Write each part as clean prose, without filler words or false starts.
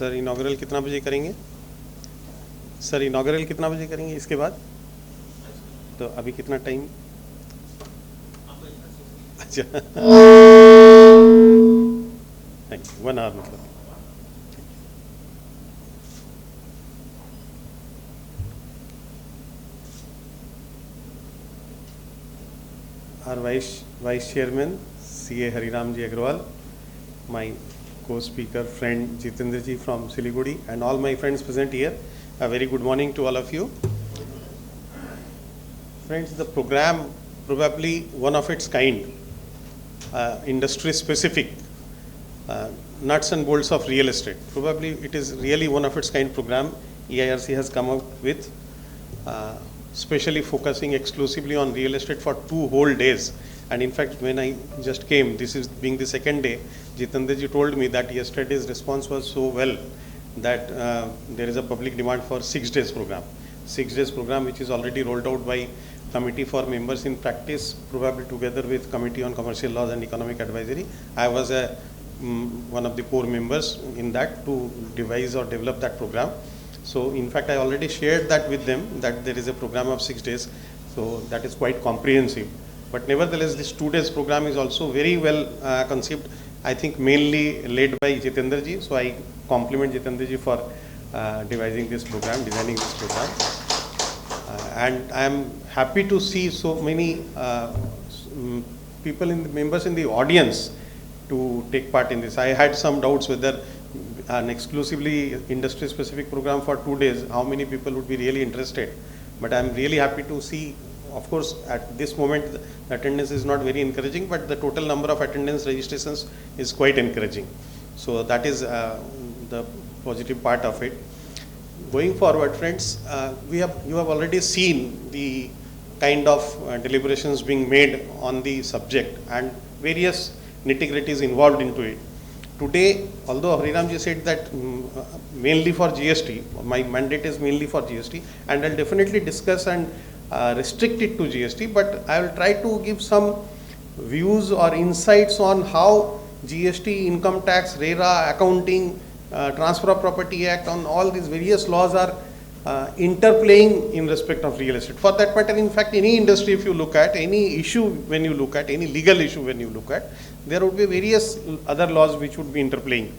Sir inaugural कितना बजे करेंगे? सर इनॉग्रल कितना बजे करेंगे इसके बाद? तो अभी कितना टाइम? अच्छा थैंक यू, 1 आवर मतलब। Our Vice Chairman C.A. Hariram Ji Agrawal, my co-speaker friend Jitendra Ji from Siliguri, and all my friends present here. A very good morning to all of you. Friends, the program probably one of its kind, industry specific, nuts and bolts of real estate. Probably it is really one of its kind program EIRC has come up with. Especially focusing exclusively on real estate for 2 whole days. And in fact, when I just came, this is being the second day, Jitendra Ji told me that yesterday's response was so well that there is a public demand for 6 days program. 6 days program which is already rolled out by Committee for Members in Practice, probably together with Committee on Commercial Laws and Economic Advisory. I was one of the core members in that to devise or develop that program. So in fact, I already shared that with them, that there is a program of 6 days. So that is quite comprehensive. But nevertheless, this 2 days program is also very well conceived. I think mainly led by Jitendra Ji. So I compliment Jitendra Ji for devising this program, designing this program. And I am happy to see so many people, members in the audience to take part in this. I had some doubts whether an exclusively industry specific program for 2 days, how many people would be really interested. But I am really happy to see, of course, at this moment the attendance is not very encouraging, but the total number of attendance registrations is quite encouraging. So that is the positive part of it. Going forward, friends, you have already seen the kind of deliberations being made on the subject and various nitty-gritties involved into it. Today, although Hariram Ji said that mainly for GST, my mandate is mainly for GST, and I'll definitely discuss and restrict it to GST, but I will try to give some views or insights on how GST, income tax, RERA, accounting, Transfer of Property Act, on all these various laws are interplaying in respect of real estate. For that matter, in fact, any industry, if you look at, any issue when you look at, any legal issue when you look at, there would be various other laws which would be interplaying.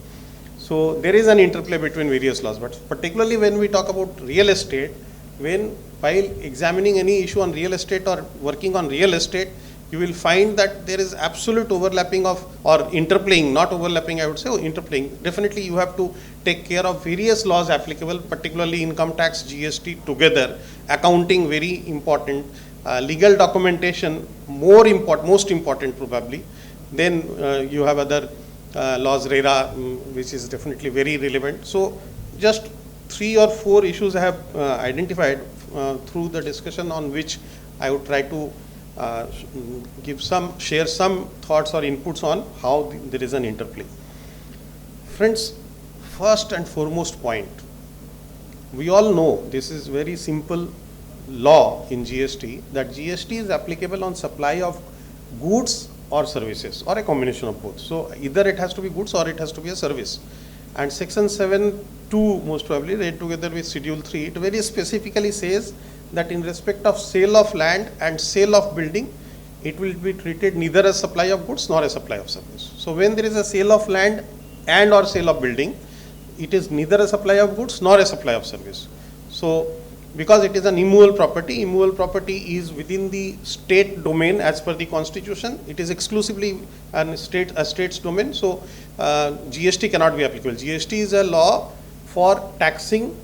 So there is an interplay between various laws, but particularly when we talk about real estate, while examining any issue on real estate or working on real estate, you will find that there is absolute overlapping of, or interplaying, not overlapping, I would say, interplaying. Definitely you have to take care of various laws applicable, particularly income tax, GST together, accounting very important, legal documentation most important probably. Then you have other laws, RERA, which is definitely very relevant. So just 3 or 4 issues I have identified through the discussion, on which I would try to share some thoughts or inputs on how there is an interplay. Friends, first and foremost point, we all know this is very simple law in GST, that GST is applicable on supply of goods or services, or a combination of both. So either it has to be goods or it has to be a service. And section 7(2) most probably read together with schedule 3, it very specifically says that in respect of sale of land and sale of building, it will be treated neither as supply of goods nor a supply of service. So when there is a sale of land and or sale of building, it is neither a supply of goods nor a supply of service. So because it is an immovable property is within the state domain as per the constitution. It is exclusively a state's domain. So GST cannot be applicable. GST is a law for taxing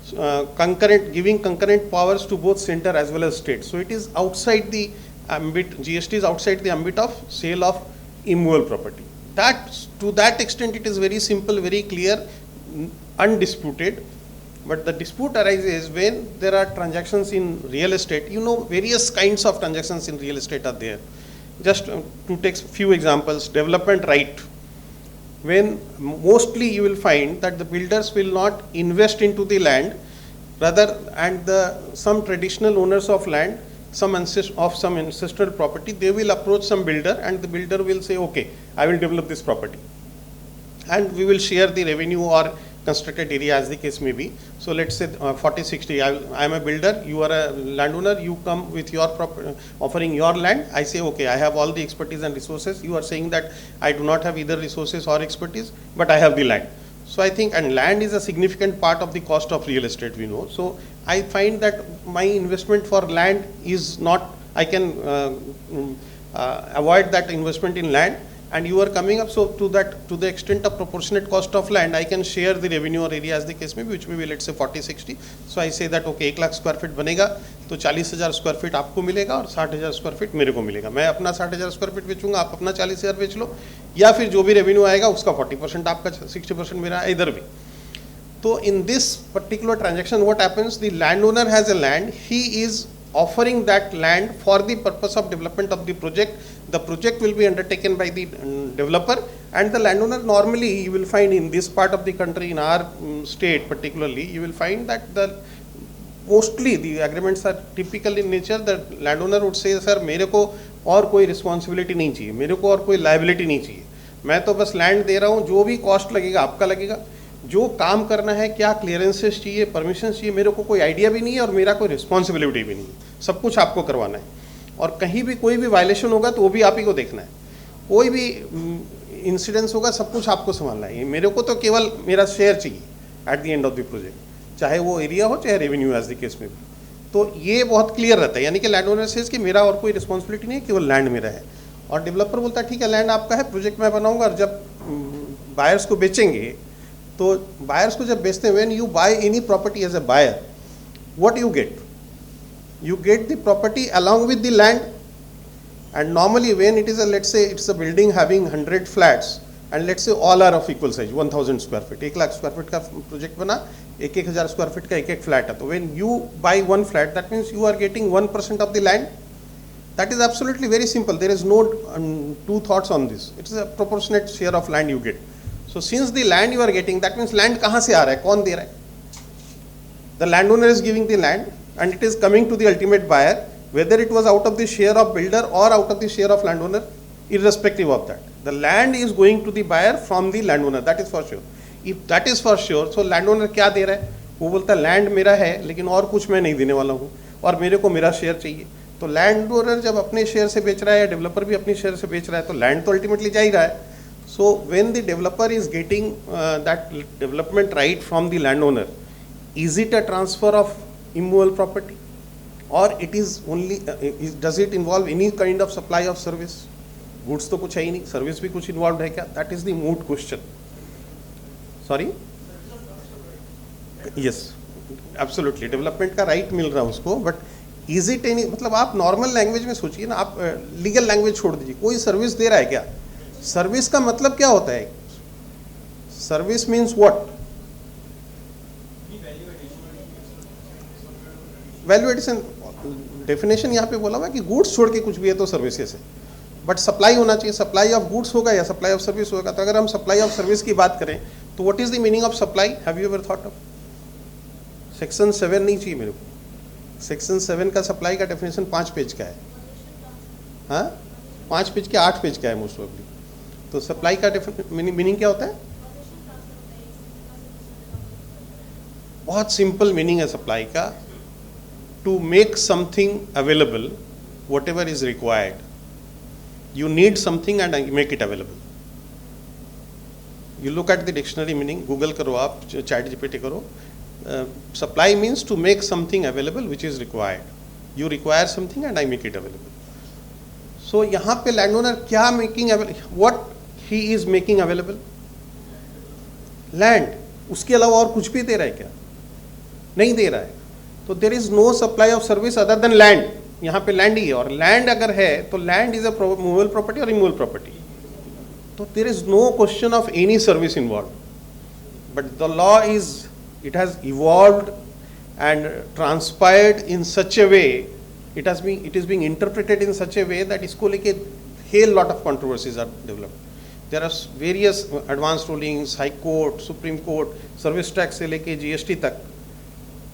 giving concurrent powers to both center as well as state. So it is outside the ambit, GST is outside the ambit of sale of immovable property. To that extent it is very simple, very clear, undisputed. But the dispute arises when there are transactions in real estate. You know, various kinds of transactions in real estate are there. Just to take few examples, development right. When mostly you will find that the builders will not invest into the land, rather, and some traditional owners of land, some ancestral property, they will approach some builder, and the builder will say, okay, I will develop this property, and we will share the revenue, or constructed area as the case may be. So let's say 40-60, I am a builder, you are a landowner, you come with your offering your land, I say okay, I have all the expertise and resources, you are saying that I do not have either resources or expertise, but I have the land. So I think, and land is a significant part of the cost of real estate, we know. So I find that my investment for land is not, I can avoid that investment in land, and you are coming up, so to the extent of proportionate cost of land, I can share the revenue or area as the case may be, which may be let's say 40-60. So I say that okay, 1 lakh square feet बनेगा तो 40,000 square feet आपको मिलेगा और 60,000 square feet मेरे को मिलेगा. मैं अपना 60,000 स्क्वायर फीट बेचूंगा, आप अपना 40,000 बेच लो, या फिर जो भी रेवेन्यू आएगा उसका 40% आपका, 60% मेरा, इधर भी. So in this particular transaction, what happens, the landowner has a land, he is offering that land for the purpose of development of the project. The project will be undertaken by the developer, and the landowner, normally you will find in this part of the country, in our state particularly, you will find that mostly the agreements are typical in nature. The landowner would say, sir मेरे को और कोई responsibility नहीं चाहिए, मेरे को और कोई liability नहीं चाहिए, मैं तो बस land दे रहा हूँ, जो भी cost लगेगा आपका लगेगा, जो काम करना है, क्या क्लियरेंसेस चाहिए, परमिशंस चाहिए, मेरे को कोई आइडिया भी नहीं है और मेरा कोई रिस्पॉन्सिबिलिटी भी नहीं है, सब कुछ आपको करवाना है. और कहीं भी कोई भी वायलेशन होगा तो वो भी आप ही को देखना है, कोई भी इंसिडेंस होगा सब कुछ आपको संभालना है. मेरे को तो केवल मेरा शेयर चाहिए eight the end of the project, चाहे वो एरिया हो चाहे रेवेन्यू एज द केस में भी. तो ये बहुत क्लियर रहता है, यानी कि लैंड ओनर सेज कि मेरा और कोई रिस्पॉन्सिबिलिटी नहीं है, केवल लैंड मेरा है. और डेवलपर बोलता है ठीक है लैंड आपका है, प्रोजेक्ट मैं बनाऊंगा. और जब बायर्स को बेचेंगे तो बायर्स को जब बेचते हैं, when you buy any property as a buyer, what you get, you get the property along with the land. And normally when it is a, let's say it's a building having 100 flats and let's say all are of equal size, 1000 square feet, 1 lakh square feet का project बना, 1,000 square feet का एक flat है. तो when you buy one flat, that means you are getting 1% of the land. That is absolutely very simple, there is no two thoughts on this, it is a proportionate share of land you get. So since the land you are getting, that means land कहाँ से आ रहा है, कौन दे रहा है? The landowner is giving the land and it is coming to the ultimate buyer, whether it was out of the share of builder or out of the share of landowner, irrespective of that, the land is going to the buyer from the landowner, that is for sure. If that is for sure, so landowner क्या दे रहा है, वो बोलता है land मेरा है लेकिन और कुछ मैं नहीं देने वाला हूँ और मेरे को मेरा शेयर चाहिए. तो लैंडओनर जब अपने शेयर से बेच रहा है या डेवलपर भी अपने शेयर से बेच रहा है तो लैंड तो अल्टीमेटली जा ही रहा है. So when the developer is getting that development right from the landowner, is it a transfer of immovable property or it is only does it involve any kind of supply of service? Goods तो कुछ है ही नहीं, service भी कुछ involved है क्या? That is the moot question. Sorry? Yes, absolutely. Development का right मिल रहा है उसको, but is it any, मतलब आप normal language में सोचिए ना, आप legal language छोड़ दीजिए, कोई service दे रहा है क्या? Service का मतलब क्या होता है? Service means what? Value addition definition यहाँ पे बोला हुआ है कि गुड्स छोड़ के कुछ भी है तो सर्विसेज है, बट सप्लाई होना चाहिए. सप्लाई ऑफ गुड्स होगा या सप्लाई ऑफ सर्विस होगा. तो अगर हम सप्लाई ऑफ सर्विस की बात करें तो what is the meaning of supply? Have you ever thought of? Section 7 नहीं चाहिए मेरे को. सेक्शन 7 का सप्लाई का डेफिनेशन 5 पेज का है. हाँ, 5 पेज के 8 पेज का है मोस्ट ऑफली. तो सप्लाई का मीनिंग क्या होता है? बहुत सिंपल मीनिंग है सप्लाई का, to make something available, whatever is required. You need something and make it available. You look at the dictionary meaning, Google करो आप, Chat GPT करो. Supply means to make something available which is required. You require something and I make it available. So यहाँ पे landowner क्या making available? What he is making available? Land. उसके अलावा और कुछ भी दे रहा है क्या? नहीं दे रहा है. तो there is no supply of service other than land. यहाँ पे लैंड ही है, और लैंड अगर है तो land is a movable property और इमूवेबल प्रॉपर्टी. तो there is no question of any service involve. But the law is, it has evolved and transpired in such a way, it is being interpreted in such a way that इसको लेके hell lot of controversies are developed. There are various advance rulings, high court, supreme court, service tax से लेके GST तक.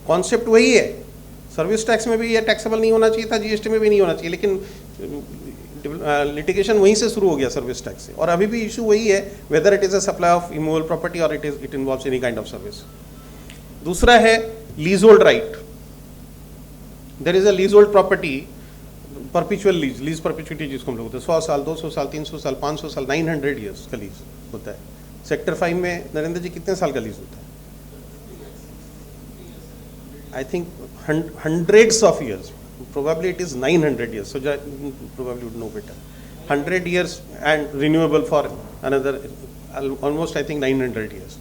Concept वही है. Service tax में भी ये टैक्सेबल नहीं होना चाहिए था, जीएसटी में भी नहीं होना चाहिए, लेकिन लिटिगेशन वहीं से शुरू हो गया सर्विस टैक्स से, और अभी भी इशू वही है whether it is a supply of immovable property और it involves any kind of service. दूसरा है leasehold right. There is a leasehold property, perpetual lease perpetuality जिसको हम लोग होते हैं, 100 साल 200 साल 300 साल 500 साल 900 ईयर्स का लीज होता है। सेक्टर 5 में नरेंद्र जी कितने साल का लीज होता है? I think hundreds of years, probably it is 900 years, so probably would know better, 100 years and renewable for another almost I think 900 years।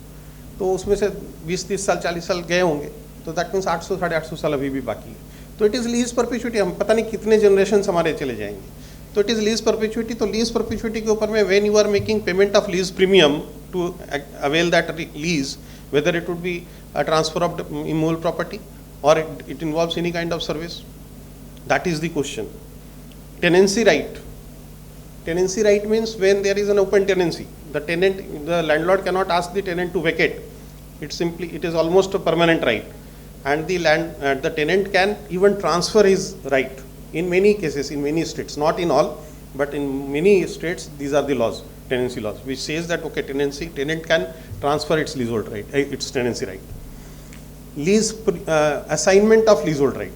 तो उसमें से 20-30 साल 40 साल गए होंगे, तो दैट मीन्स 800 850 साल अभी भी बाकी है। तो इट इज़ लीज परपिचुइटी, हम पता नहीं कितने जनरेशन हमारे चले जाएंगे। तो इट इज़ लीज परपिचुइटी। तो लीज परपिचुइटी के ऊपर में when you are making payment of lease premium to avail that lease, whether it would be a transfer of immovable property or it involves any kind of service, that is the question। Tenancy right, tenancy right means when there is an open tenancy, the landlord cannot ask the tenant to vacate, it is almost a permanent right, and the tenant can even transfer his right in many cases, in many states, not in all, but in many states these are the laws, tenancy laws, which says that okay, tenant can transfer its leasehold right, its tenancy right। Lease assignment of leasehold right,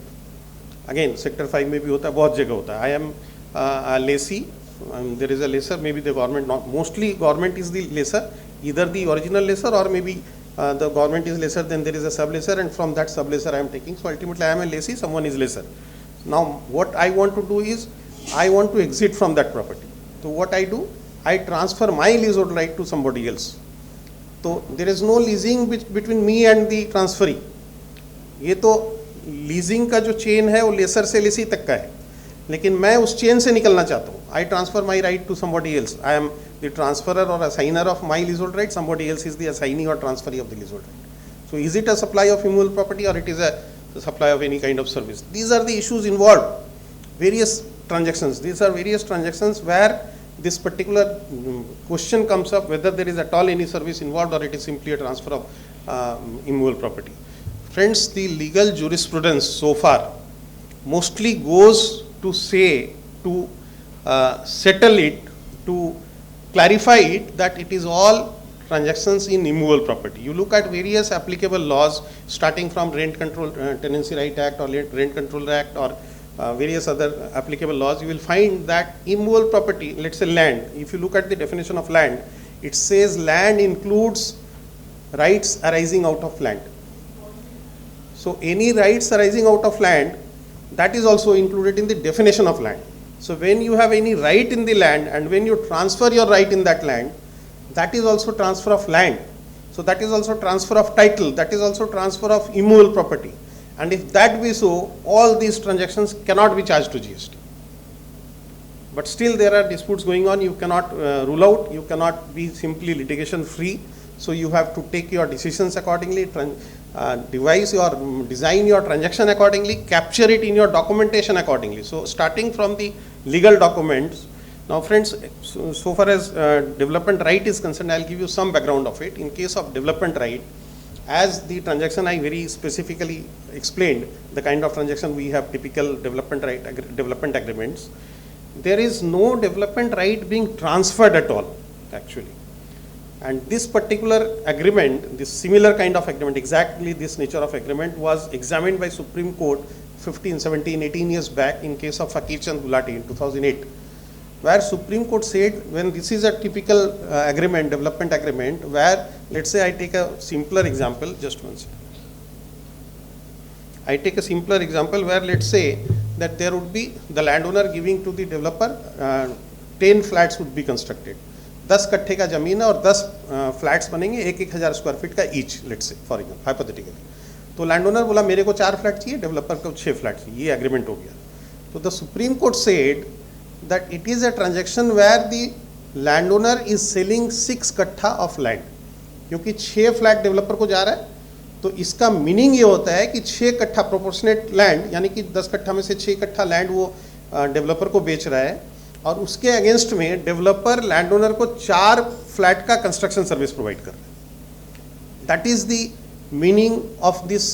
again sector 5 में भी होता है, बहुत जगह होता है। I am lessee, there is a lessor, may be the government, not mostly government is the lessor, either the original lessor और may be the government is lesser, then there is a sublessor, and from that sublessor I am taking. So ultimately I am a lessee, someone is lesser. Now what I want to do is I want to exit from that property. So what I do, I transfer my leasehold right to somebody else. तो there is no leasing between me and the transferee. ये तो leasing का जो chain है वो laser से लेसी तक का है, लेकिन मैं उस चेन से निकलना चाहता हूँ। I transfer my right to somebody else, I am the transferor और assignor of my leasehold right, somebody else is the assignee और transferee of the leasehold right. So is it a supply of immovable property और it is a supply of any kind of service? These are the issues involve, various transactions, these are various transactions where this particular question comes up, whether there is at all any service involved or it is simply a transfer of immovable property. Friends, the legal jurisprudence so far mostly goes to say, to settle it, to clarify it, that it is all transactions in immovable property. You look at various applicable laws starting from Rent Control Tenancy Right Act or Rent Control Act or various other applicable laws, you will find that immovable property, let's say land, if you look at the definition of land, it says land includes rights arising out of land. So any rights arising out of land, that is also included in the definition of land. So when you have any right in the land and when you transfer your right in that land, that is also transfer of land. So that is also transfer of title, that is also transfer of immovable property. And if that be so, all these transactions cannot be charged to GST. But still there are disputes going on, you cannot rule out, you cannot be simply litigation free. So you have to take your decisions accordingly, design your transaction accordingly, capture it in your documentation accordingly. So starting from the legal documents, now friends, so far as development right is concerned, I'll give you some background of it. In case of development right, as the transaction I very specifically explained, the kind of transaction we have typical development right, development agreements. There is no development right being transferred at all actually. And this particular agreement, this similar kind of agreement, exactly this nature of agreement was examined by Supreme Court 15, 17, 18 years back in case of Fakir Chand Gulati in 2008. Where Supreme Court said, when this is a typical agreement, development agreement, where let's say I take a simpler example, just one second. I take a simpler example where let's say that there would be the landowner giving to the developer 10 flats would be constructed. 10 कट्ठे का जमीन है और 10 flats बनेंगे 1,000 square feet का each, let's say for example hypothetically. तो लैंडओनर बोला मेरे को 4 फ्लैट चाहिए, डेवलपर को 6 फ्लैट चाहिए, ये एग्रीमेंट हो गया। तो the supreme court said that it is a transaction where the landowner is selling 6 कट्ठा of land, क्योंकि 6 फ्लैट डेवलपर को जा रहा है। तो इसका मीनिंग ये होता है कि 6 कट्ठा प्रोपोर्शनेट लैंड, यानी कि 10 कट्ठा में से 6 कट्ठा लैंड वो डेवलपर को बेच रहा है, और उसके अगेंस्ट में डेवलपर लैंडओनर को 4 फ्लैट का कंस्ट्रक्शन सर्विस प्रोवाइड कर रहा है। That is the meaning of this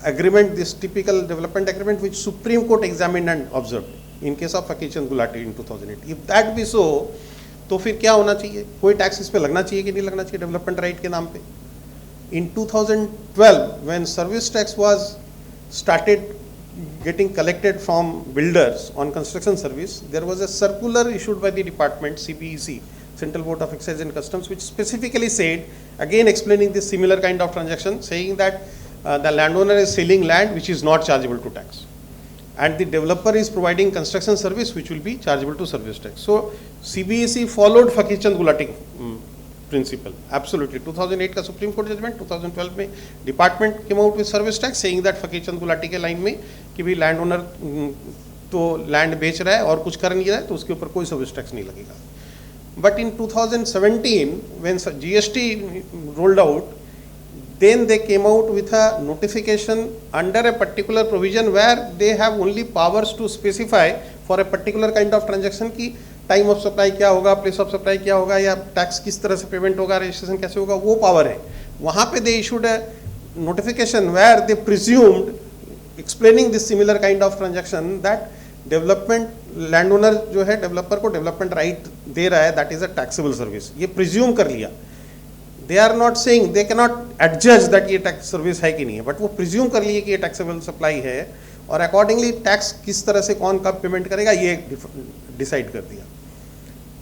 agreement, this typical development agreement which Supreme Court examined and observed. in case of Fakir Chand Gulati in 2008. If that be so, तो फिर क्या होना चाहिए, कोई tax इस पे लगना चाहिए कि नहीं लगना चाहिए डेवलपमेंट राइट के नाम पे. In 2012, when service tax was started getting collected from builders on construction service, there was a circular issued by the department, CBEC, Central Board of Excise and Customs, which specifically said, again explaining this similar kind of transaction, saying that the landowner is selling land which is not chargeable to tax, and the developer is providing construction service which will be chargeable to service tax. So CBEC followed Fakir Chand Gulati principle, absolutely. 2008 का Supreme court judgement, 2012 में department came out with service tax saying that Fakir Chand Gulati के line में कि भी land owner तो land बेच रहा है और कुछ कर नहीं रहा है तो उसके ऊपर कोई सर्विस टैक्स नहीं लगेगा. But in 2017 when GST rolled out, then they came out with a notification under a particular provision where they have only powers to specify for a particular kind of transaction की time of supply क्या होगा, place of supply क्या होगा, या tax किस तरह से payment होगा, रजिस्ट्रेशन कैसे होगा, वो पावर है. वहाँ पे they issued a notification where they presumed, explaining this similar kind of transaction, that development land owner जो है डेवलपर को डेवलपमेंट राइट दे रहा है, that is a taxable service. ये प्रिज्यूम कर लिया. They are not saying, they can not adjust that ये टैक्स सर्विस है कि नहीं है, बट वो प्रिज्यूम कर लिए कि ये टैक्सेबल सप्लाई है और अकॉर्डिंगली टैक्स किस तरह से कौन कब पेमेंट करेगा ये डिसाइड कर दिया.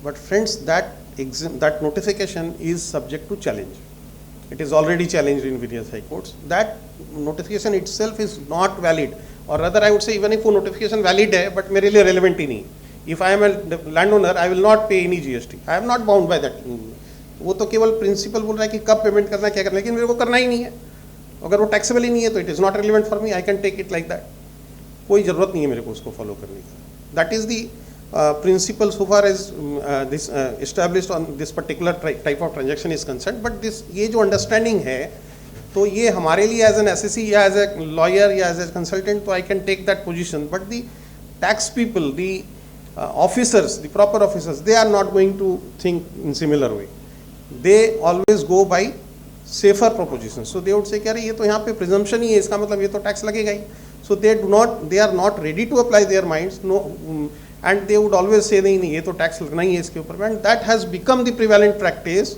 But friends, that notification is subject to challenge. It is already challenged in various high courts. That notification itself is not valid, or rather I would say even if वो notification valid है but मेरे लिए relevant ही नहीं. If I am a landowner, I will not pay any GST. I am not bound by that. वो तो केवल principal बोल रहा है कि कब पेमेंट करना है, क्या करना है, लेकिन मेरे को करना ही नहीं है. अगर वो टैक्सेबल ही नहीं है तो it is not relevant for me, I can take it like that. कोई ज़रूरत नहीं है मेरे को उसको फॉलो करने की. That is the principle so far as this established on this particular type of transaction is concerned. But this ये जो understanding है तो ये हमारे लिए as an assessee या as a lawyer या as a consultant तो I can take that position. But the tax people, the officers, the proper officers, they are not going to think in similar way. They always go by safer propositions. So they would say कि अरे ये तो यहाँ पे presumption ही है, इसका मतलब ये तो tax लगेगा ही. So they are not ready to apply their minds. No. And they would always say नहीं ये तो टैक्स लगना ही है इसके ऊपर. And that has become the prevalent practice.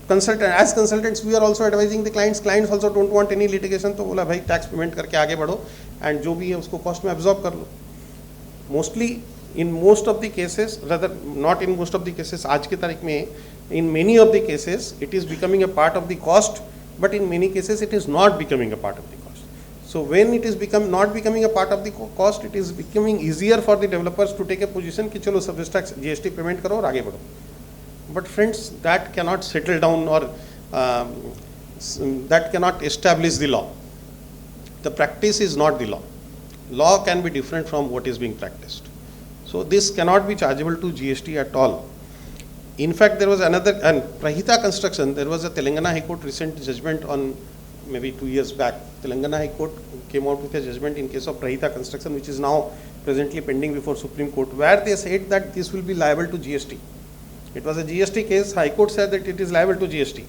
As consultants we are also advising the clients also don't want any litigation, तो बोला भाई टैक्स पेमेंट करके आगे बढ़ो and जो भी है उसको कॉस्ट में एब्जॉर्ब कर लो. Mostly in most of the cases, rather not in most of the cases, आज की तारीख में in many of the cases it is becoming a part of the cost, but in many cases it is not becoming a part of the cost. So when it is not becoming a part of the cost, it is becoming easier for the developers to take a position कि चलो service tax GST payment करो और आगे बढ़ो. But friends, that cannot settle down or that cannot establish the law. The practice is not the law. Law can be different from what is being practiced. So this cannot be chargeable to GST at all. In fact, there was another, and Prahita Construction, there was a Telangana High Court recent judgment on maybe 2 years back. Telangana High Court came out with a judgment in case of Prahita Construction, which is now presently pending before Supreme Court, where they said that this will be liable to GST. It was a GST case. High Court said that it is liable to GST.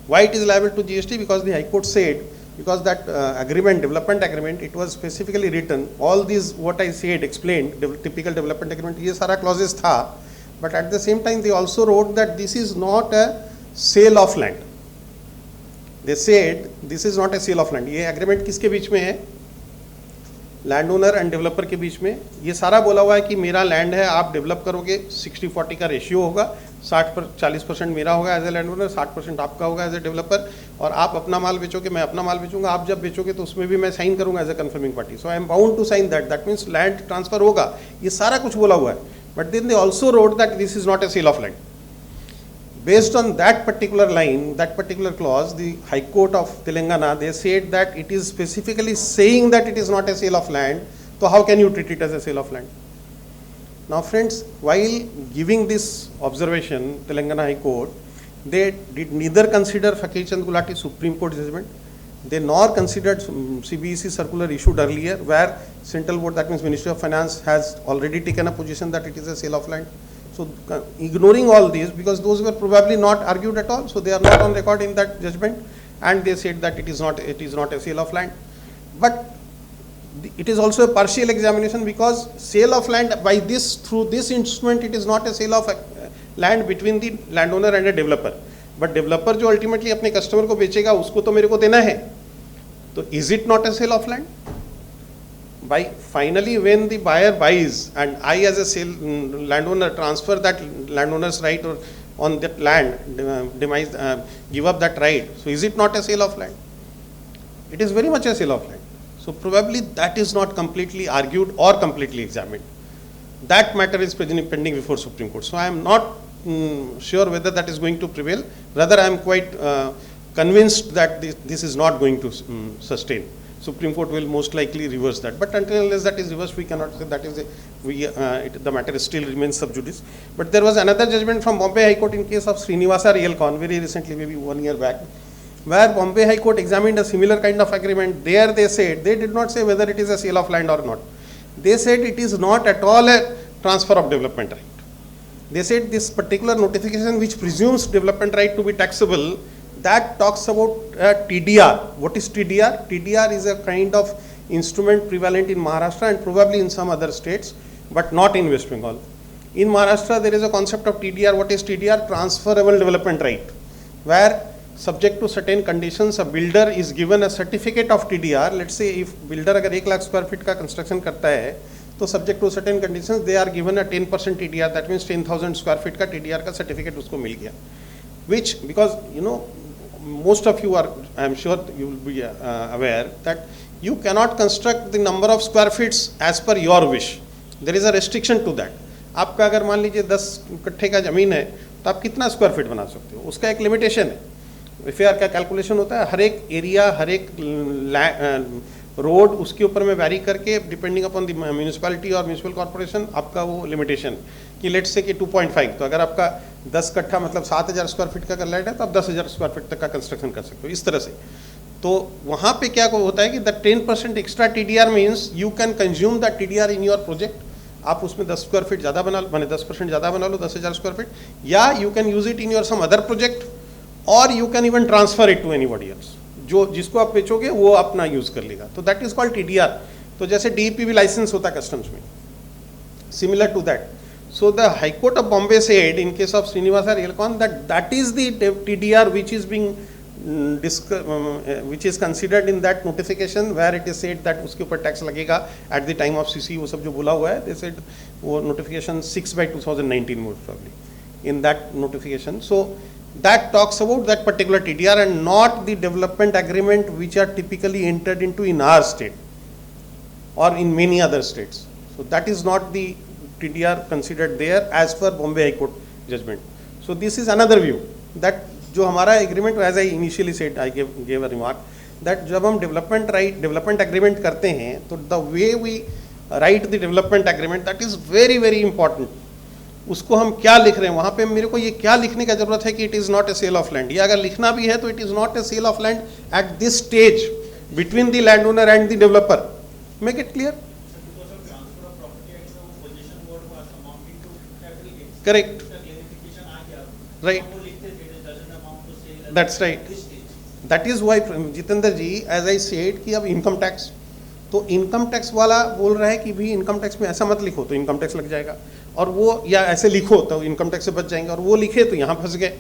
Why it is liable to GST? Because the High Court said, because that agreement, development agreement, it was specifically written, all these what I said, explained, typical development agreement, ये सारा clauses था, but at the same time they also wrote that this is not a sale of land. They said this is not a sale of land. ये agreement किसके बीच में है? Land owner end developer के बीच में. ये सारा बोला हुआ है कि मेरा लैंड है, आप डेवलप करोगे, 60-40 का रेशियो होगा, 40% मेरा होगा एज ए लैंड ओनर, 60% आपका होगा एज ए डेवलपर, और आप अपना माल बेचोगे, मैं अपना माल बेचूंगा. आप जब बेचोगे तो उसमें भी मैं साइन करूंगा as a confirming party. So I am bound to sign that. That means land transfer होगा. ये सारा कुछ बोला हुआ है. But then they also wrote that this is not a sale of land. Based on that particular line, that particular clause, the High Court of Telangana, they said that it is specifically saying that it is not a sale of land. So how can you treat it as a sale of land? Now friends, while giving this observation, Telangana High Court, they did neither consider Fakir Chand Gulati Supreme Court judgment, they nor considered CBEC circular issued earlier, where Central Board, that means Ministry of Finance, has already taken a position that it is a sale of land. So ignoring all these, because those were probably not argued at all, so they are not on record in that judgment, and they said that it is not a sale of land. But it is also a partial examination because sale of land by this, through this instrument, it is not a sale of land between the landowner and a developer. But developer जो ultimately अपने customer को बेचेगा उसको तो मेरे को देना है. तो is it not a sale of land? By finally when the buyer buys and I as a landowner transfer that landowner's right or on that land, give up that right. So is it not a sale of land? It is very much a sale of land. So probably that is not completely argued or completely examined. That matter is pending before Supreme Court. So I am not sure whether that is going to prevail. Rather, I am quite convinced that this is not going to sustain. Supreme Court will most likely reverse that. But until unless that is reversed, we cannot say that is the matter still remains sub judice. But there was another judgment from Bombay High Court in case of Srinivasa Realcon very recently, maybe 1 year back, where Bombay High Court examined a similar kind of agreement. There they said, they did not say whether it is a sale of land or not. They said it is not at all a transfer of development right. They said this particular notification which presumes development right to be taxable, that talks about TDR. What is TDR? TDR is a kind of instrument prevalent in Maharashtra and probably in some other states, but not in West Bengal. In Maharashtra, there is a concept of TDR. What is TDR? Transferable development right, where subject to certain conditions, a builder is given a certificate of TDR. Let's say if builder अगर 1 lakh square feet का construction करता है, तो subject to certain conditions, they are given a 10% TDR. That means 10,000 square feet का TDR का certificate उसको मिल गया. Which, because you know, most of you are, I am sure you will be aware that you cannot construct the number of square feet as per your wish. There is a restriction to that. आपका अगर मान लीजिए 10 कट्ठे का जमीन है, तो आप कितना स्क्वायर फीट बना सकते हो? उसका एक लिमिटेशन है. FAR का कैलकुलेशन होता है, हर एक एरिया, हर एक रोड, उसके ऊपर में वैरी करके डिपेंडिंग अपॉन द म्यूनिसिपैलिटी और म्यूनिसिपल कॉर्पोरेशन आपका वो लिमिटेशन कि लेट्स से कि 2.5. तो अगर आपका 10 कट्ठा मतलब 7,000 स्क्वायर फीट का लैंड है तो आप 10,000 स्क्वायर फीट तक का कंस्ट्रक्शन कर सकते हो इस तरह से. तो वहाँ पे क्या होता है कि the 10% extra TDR means you can consume the TDR in your project. आप उसमें 10 स्क्वायर फीट ज़्यादा बना लो, मैंने 10% ज़्यादा बना लो, 10,000 स्क्वायर फीट, या you can use it in your some other project और you can even transfer it to anybody else. जो जिसको आप बेचोगे वो अपना यूज कर लेगा. तो दैट इज कॉल्ड TDR. तो जैसे DEP भी लाइसेंस होता है कस्टम्स में, similar to that. So the High Court of Bombay said in case of Srinivasa Realcon that is the TDR which is being which is considered in that notification where it is said that उसके ऊपर tax लगेगा at the time of CC. वो सब जो बोला हुआ है, they said वो notification 6/2019 most probably in that notification. So that talks about that particular TDR and not the development agreement which are typically entered into in our state or in many other states. So that is not the TDR considered there as per Bombay High Court judgment. So this is another view that जो हमारा agreement, as I initially said, I gave a remark that जब हम development agreement करते हैं, तो the way we write the development agreement, that is very very important. उसको हम क्या लिख रहे हैं, वहाँ पे मेरे को ये क्या लिखने का जरूरत है कि it is not a sale of land. ये अगर लिखना भी है तो it is not a sale of land at this stage between the landowner and the developer. Make it clear. Correct. Right. That's right. That is why Jitendra ji, as I said कि अब income tax, तो income tax वाला बोल रहा है कि भी income tax में ऐसा मत लिखो तो इनकम टैक्स लग जाएगा, और वो या ऐसे लिखो तो इनकम टैक्स से बच जाएंगे, और वो लिखे तो यहाँ फंस गए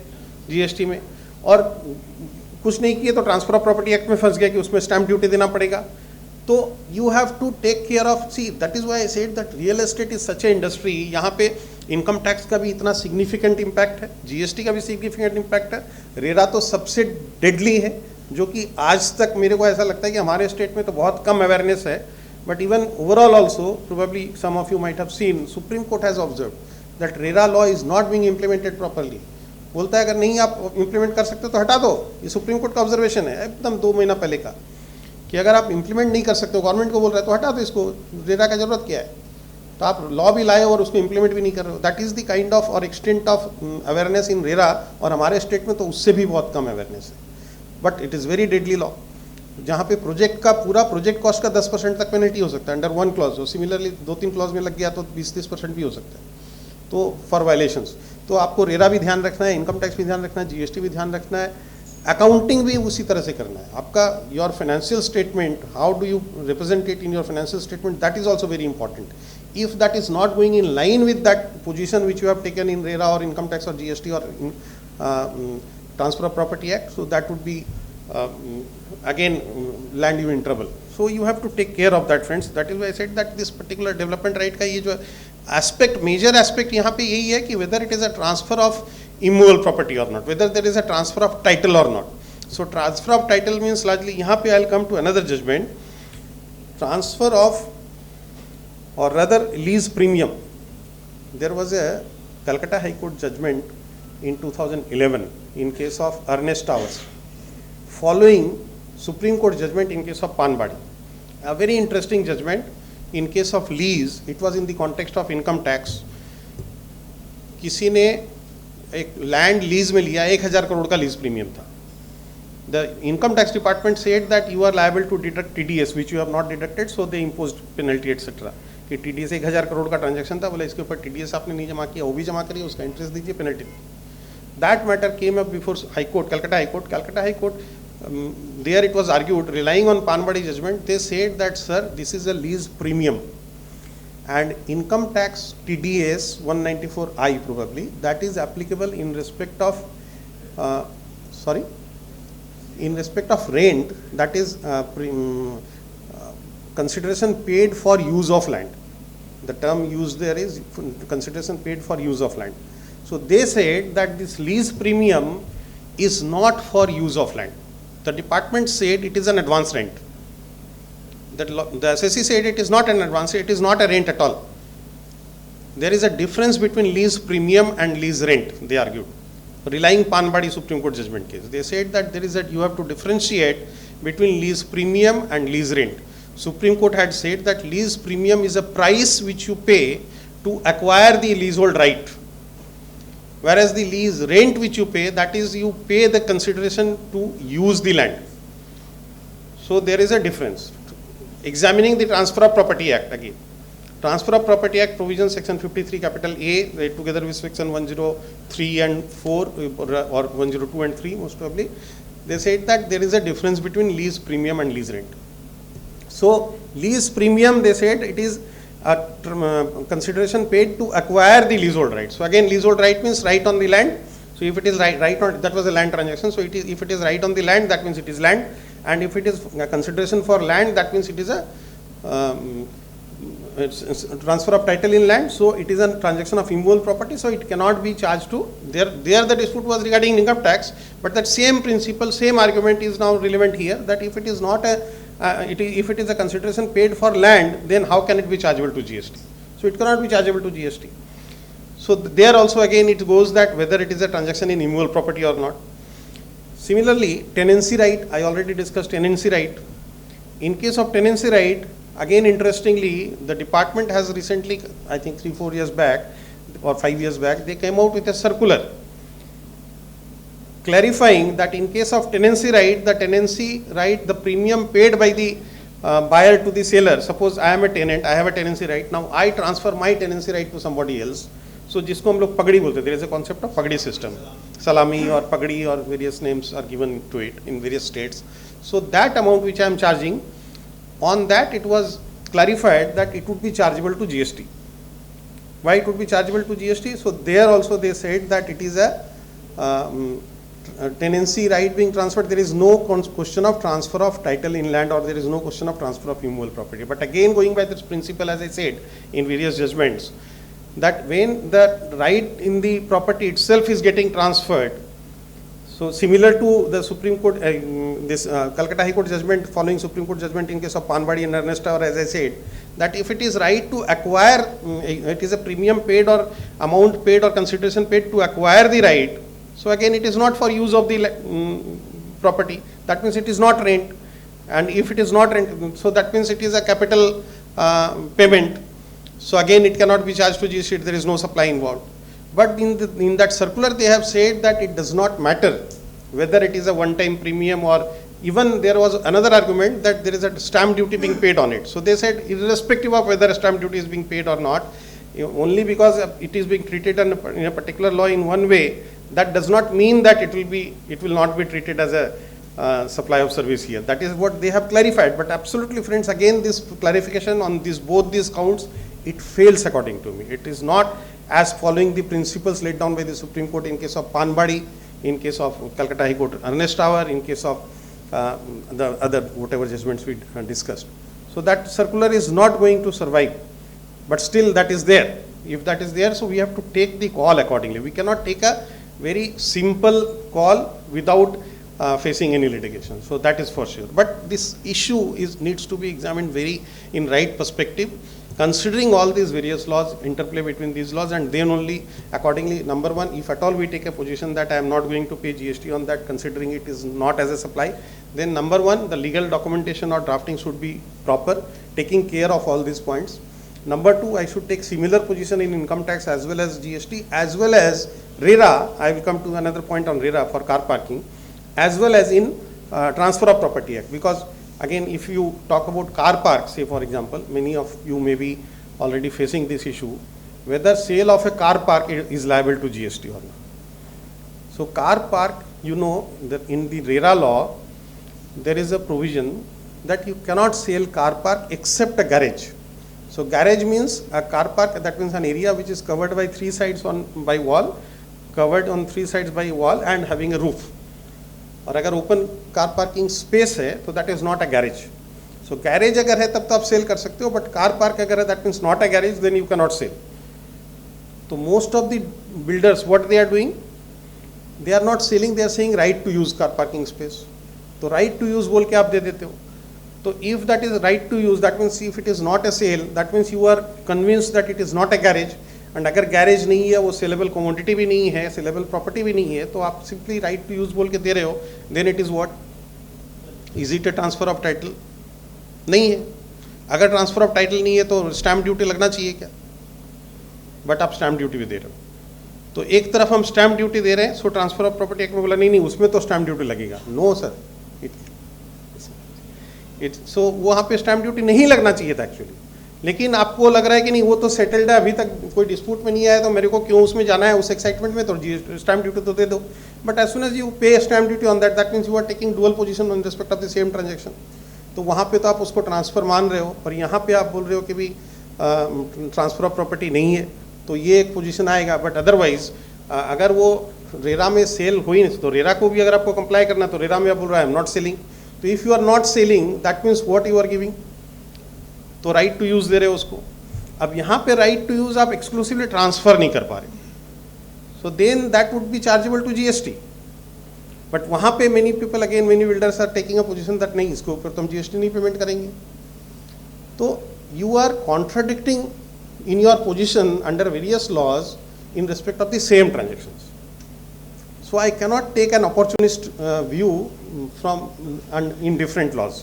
GST में, और कुछ नहीं किए तो ट्रांसफर ऑफ प्रॉपर्टी एक्ट में फंस गए कि उसमें स्टैम्प ड्यूटी देना पड़ेगा. तो you have to take care of, see that is why I said that real estate is such a industry. यहाँ पे इनकम टैक्स का भी इतना सिग्निफिकेंट इम्पैक्ट है, GST का भी सिग्निफिकेंट इम्पैक्ट है, रेरा तो सबसे डेडली है, जो कि आज तक मेरे को ऐसा लगता है कि हमारे स्टेट में तो बहुत कम अवेयरनेस है. But even overall also probably some of you might have seen, supreme court has observe that RERA law is not being implemented properly. बोलता है अगर नहीं आप इम्प्लीमेंट कर सकते तो हटा दो. ये सुप्रीम कोर्ट का ऑब्जर्वेशन है एकदम 2 महीना पहले का, कि अगर आप इम्प्लीमेंट नहीं कर सकते हो, गवर्नमेंट को बोल रहे हैं तो हटा दो इसको, रेरा का जरूरत क्या है. तो आप लॉ भी लाए और उसको इम्प्लीमेंट भी नहीं कर रहे हो. That is the kind of और extent of awareness in RERA, और हमारे स्टेट में तो उससे भी बहुत कम अवेयरनेस है. But it is very deadly law, जहाँ पे प्रोजेक्ट का पूरा प्रोजेक्ट कॉस्ट का 10% तक पेनल्टी हो सकता है अंडर 1 क्लॉज. सिमिलरली 2-3 क्लॉज में लग गया तो 20-30% भी हो सकता है. तो फॉर वायलेशंस तो आपको रेरा भी ध्यान रखना है, इनकम टैक्स भी ध्यान रखना है, GST भी ध्यान रखना है. अकाउंटिंग भी उसी तरह से करना है आपका. Your financial statement, how do you represent it in your financial statement, that is also very important. If that is not going in line with that position which you have taken in RERA or income tax or GST or in, Transfer of Property Act, so that would be again land you in trouble. So you have to take care of that, friends. That is why I said that this particular development right का ये जो aspect, major aspect यहाँ पे यही है कि whether it is a transfer of immovable property or not, whether there is a transfer of title or not. So transfer of title means largely यहाँ पे I'll come to another judgment. Transfer of or rather lease premium. There was a Calcutta High Court judgment in 2011 in case of Ernest Towers, following Supreme Court judgment in case of Panbadi. A very interesting judgment. In case of lease, it was in the context of income tax. किसी ने एक land lease में लिया, 1000 करोड़ का lease premium था. The income tax department said that you are liable to deduct TDS which you have not deducted, so they imposed penalty etc. कि TDS 1000 crore का transaction था, बोले इसके ऊपर TDS आपने नहीं जमा किया, वो भी जमा करिए, उसका इंटरेस्ट दीजिए, penalty. That matter came up before High Court, Calcutta High Court. Calcutta High Court, there it was argued, relying on Panbadi judgment, they said that sir, this is a lease premium and income tax TDS 194I probably, that is applicable in respect of in respect of rent, that is consideration paid for use of land. The term used there is consideration paid for use of land. So they said that this lease premium is not for use of land. The department said it is an advance rent. The SSC said it is not an advance, it is not a rent at all. There is a difference between lease premium and lease rent, they argued, relying Panbadi Supreme Court judgment case. They said that there is a, you have to differentiate between lease premium and lease rent. Supreme Court had said that lease premium is a price which you pay to acquire the leasehold right, whereas the lease rent which you pay, that is you pay the consideration to use the land. So there is a difference. Examining the Transfer of Property Act again. Transfer of Property Act provision section 53 capital A together with section 103 and 4 or 102 and 3 most probably, they said that there is a difference between lease premium and lease rent. So lease premium, they said it is a consideration paid to acquire the leasehold right. So again, leasehold right means right on the land. So if it is right on, that was a land transaction. So it is, if it is right on the land, that means it is land. And if it is a consideration for land, that means it is a it's transfer of title in land. So it is a transaction of immovable property. So it cannot be charged to, there the dispute was regarding income tax, but that same principle, same argument is now relevant here, that if it is not a if it is a consideration paid for land, then how can it be chargeable to GST? So it cannot be chargeable to GST. So there also again it goes that whether it is a transaction in immovable property or not. Similarly, tenancy right, I already discussed tenancy right. In case of tenancy right, again interestingly, the department has recently, I think 3-4 years back or 5 years back, they came out with a circular clarifying that in case of tenancy right, the premium paid by the buyer to the seller. Suppose I am a tenant, I have a tenancy right. Now I transfer my tenancy right to somebody else. So जिसको हम लोग पगड़ी बोलते हैं, there is a concept of पगड़ी system. Salami or pagdi or various names are given to it in various states. So that amount which I am charging, on that it was clarified that it would be chargeable to GST. Why it would be chargeable to GST? So there also they said that it is a tenancy right being transferred. There is no question of transfer of title in land, or there is no question of transfer of immovable property. But again, going by this principle, as I said in various judgments, that when the right in the property itself is getting transferred, so similar to the Supreme Court, this Calcutta High Court judgment following Supreme Court judgment in case of Panbadi and Ernest Tower, as I said, that if it is right to acquire, it is a premium paid or amount paid or consideration paid to acquire the right. So again, it is not for use of the property. That means it is not rent. And if it is not rent, so that means it is a capital payment. So again, it cannot be charged to GST, there is no supply involved. But in that circular, they have said that it does not matter whether it is a one-time premium, or even there was another argument that there is a stamp duty being paid on it. So they said irrespective of whether a stamp duty is being paid or not, only because it is being treated in a particular law in one way, that does not mean that it will not be treated as a supply of service here. That is what they have clarified. But absolutely, friends, again, this clarification on both these counts, it fails according to me. It is not as following the principles laid down by the Supreme Court in case of Panbadi, in case of Calcutta High Court Ernest Tower, in case of the other whatever judgments we discussed. So that circular is not going to survive, but still that is there. If that is there, so we have to take the call accordingly. We cannot take a very simple call without facing any litigation. So that is for sure. But this issue needs to be examined very in right perspective, considering all these various laws, interplay between these laws, and then only accordingly, number one, if at all we take a position that I am not going to pay GST on that, considering it is not as a supply, then number one, the legal documentation or drafting should be proper, taking care of all these points. Number two, I should take similar position in income tax as well as GST, as well as RERA. I will come to another point on RERA for car parking, as well as in Transfer of Property Act. Because again, if you talk about car park, say for example, many of you may be already facing this issue, whether sale of a car park is liable to GST or not. So car park, you know that in the RERA law, there is a provision that you cannot sell car park except a garage. So garage means a car park, that means an area which is covered by three sides by wall, covered on three sides by wall and having a roof. और अगर open car parking space है तो that is not a garage. So garage अगर है तब तो आप cell कर सकते हो, बट कार पार्क अगर है that means not a garage, then you can not sell. तो most of the builders what they are doing, they are not selling, they are saying right to use car parking space. तो right to use बोल के आप दे देते हो. तो if that is right to use, that means if it is not a sale, that means you are convinced that it is not a garage. And अगर garage नहीं है, वो सेलेबल कमोडिटी भी नहीं है, सेलेबल प्रॉपर्टी भी नहीं है, तो आप सिंपली राइट टू यूज बोल के दे रहे हो, then it is what, is it a transfer of title? नहीं है. अगर ट्रांसफर ऑफ टाइटल नहीं है तो स्टैम्प ड्यूटी लगना चाहिए क्या? बट आप स्टैम्प ड्यूटी भी दे रहे हो. तो एक तरफ हम स्टैम्प ड्यूटी दे रहे हैं, सो ट्रांसफर ऑफ प्रॉपर्टी एक्ट में बोला नहीं उसमें तो स्टैम्प ड्यूटी लगेगा. नो सर, सो वहाँ पे स्टैम्प ड्यूटी नहीं लगना चाहिए था एक्चुअली. लेकिन आपको लग रहा है कि नहीं वो तो सेटल्ड है, अभी तक कोई डिस्प्यूट में नहीं आया, तो मेरे को क्यों उसमें जाना है, उस एक्साइटमेंट में, तो स्टैम्प ड्यूटी तो दे दो. But as soon as you pay stamp duty on that, that means you are taking dual position on respect of the same transaction. तो वहाँ पे तो आप उसको ट्रांसफर मान रहे हो, और यहाँ पे आप बोल रहे हो कि भी ट्रांसफर ऑफ प्रॉपर्टी नहीं है, तो ये एक पोजीशन आएगा. बट अदरवाइज अगर वो रेरा में सेल हुई नहीं, तो रेरा को भी अगर आपको कंप्लाई करना है, तो रेरा में आप बोल रहा है आई एम नॉट सेलिंग. तो if you are not selling, that means what you are giving, तो राइट टू यूज़ दे रहे हो उसको. अब यहाँ पे राइट टू यूज़ आप एक्सक्लूसिवली ट्रांसफर नहीं कर पा रहे, so then that would be chargeable to GST. But वहाँ पे many people, again many builders are taking a position that नहीं, इसके ऊपर तो हम जीएसटी नहीं पेमेंट करेंगे. तो you are contradicting in your position under various laws in respect of the same transactions. So I cannot take an opportunist view from in different laws.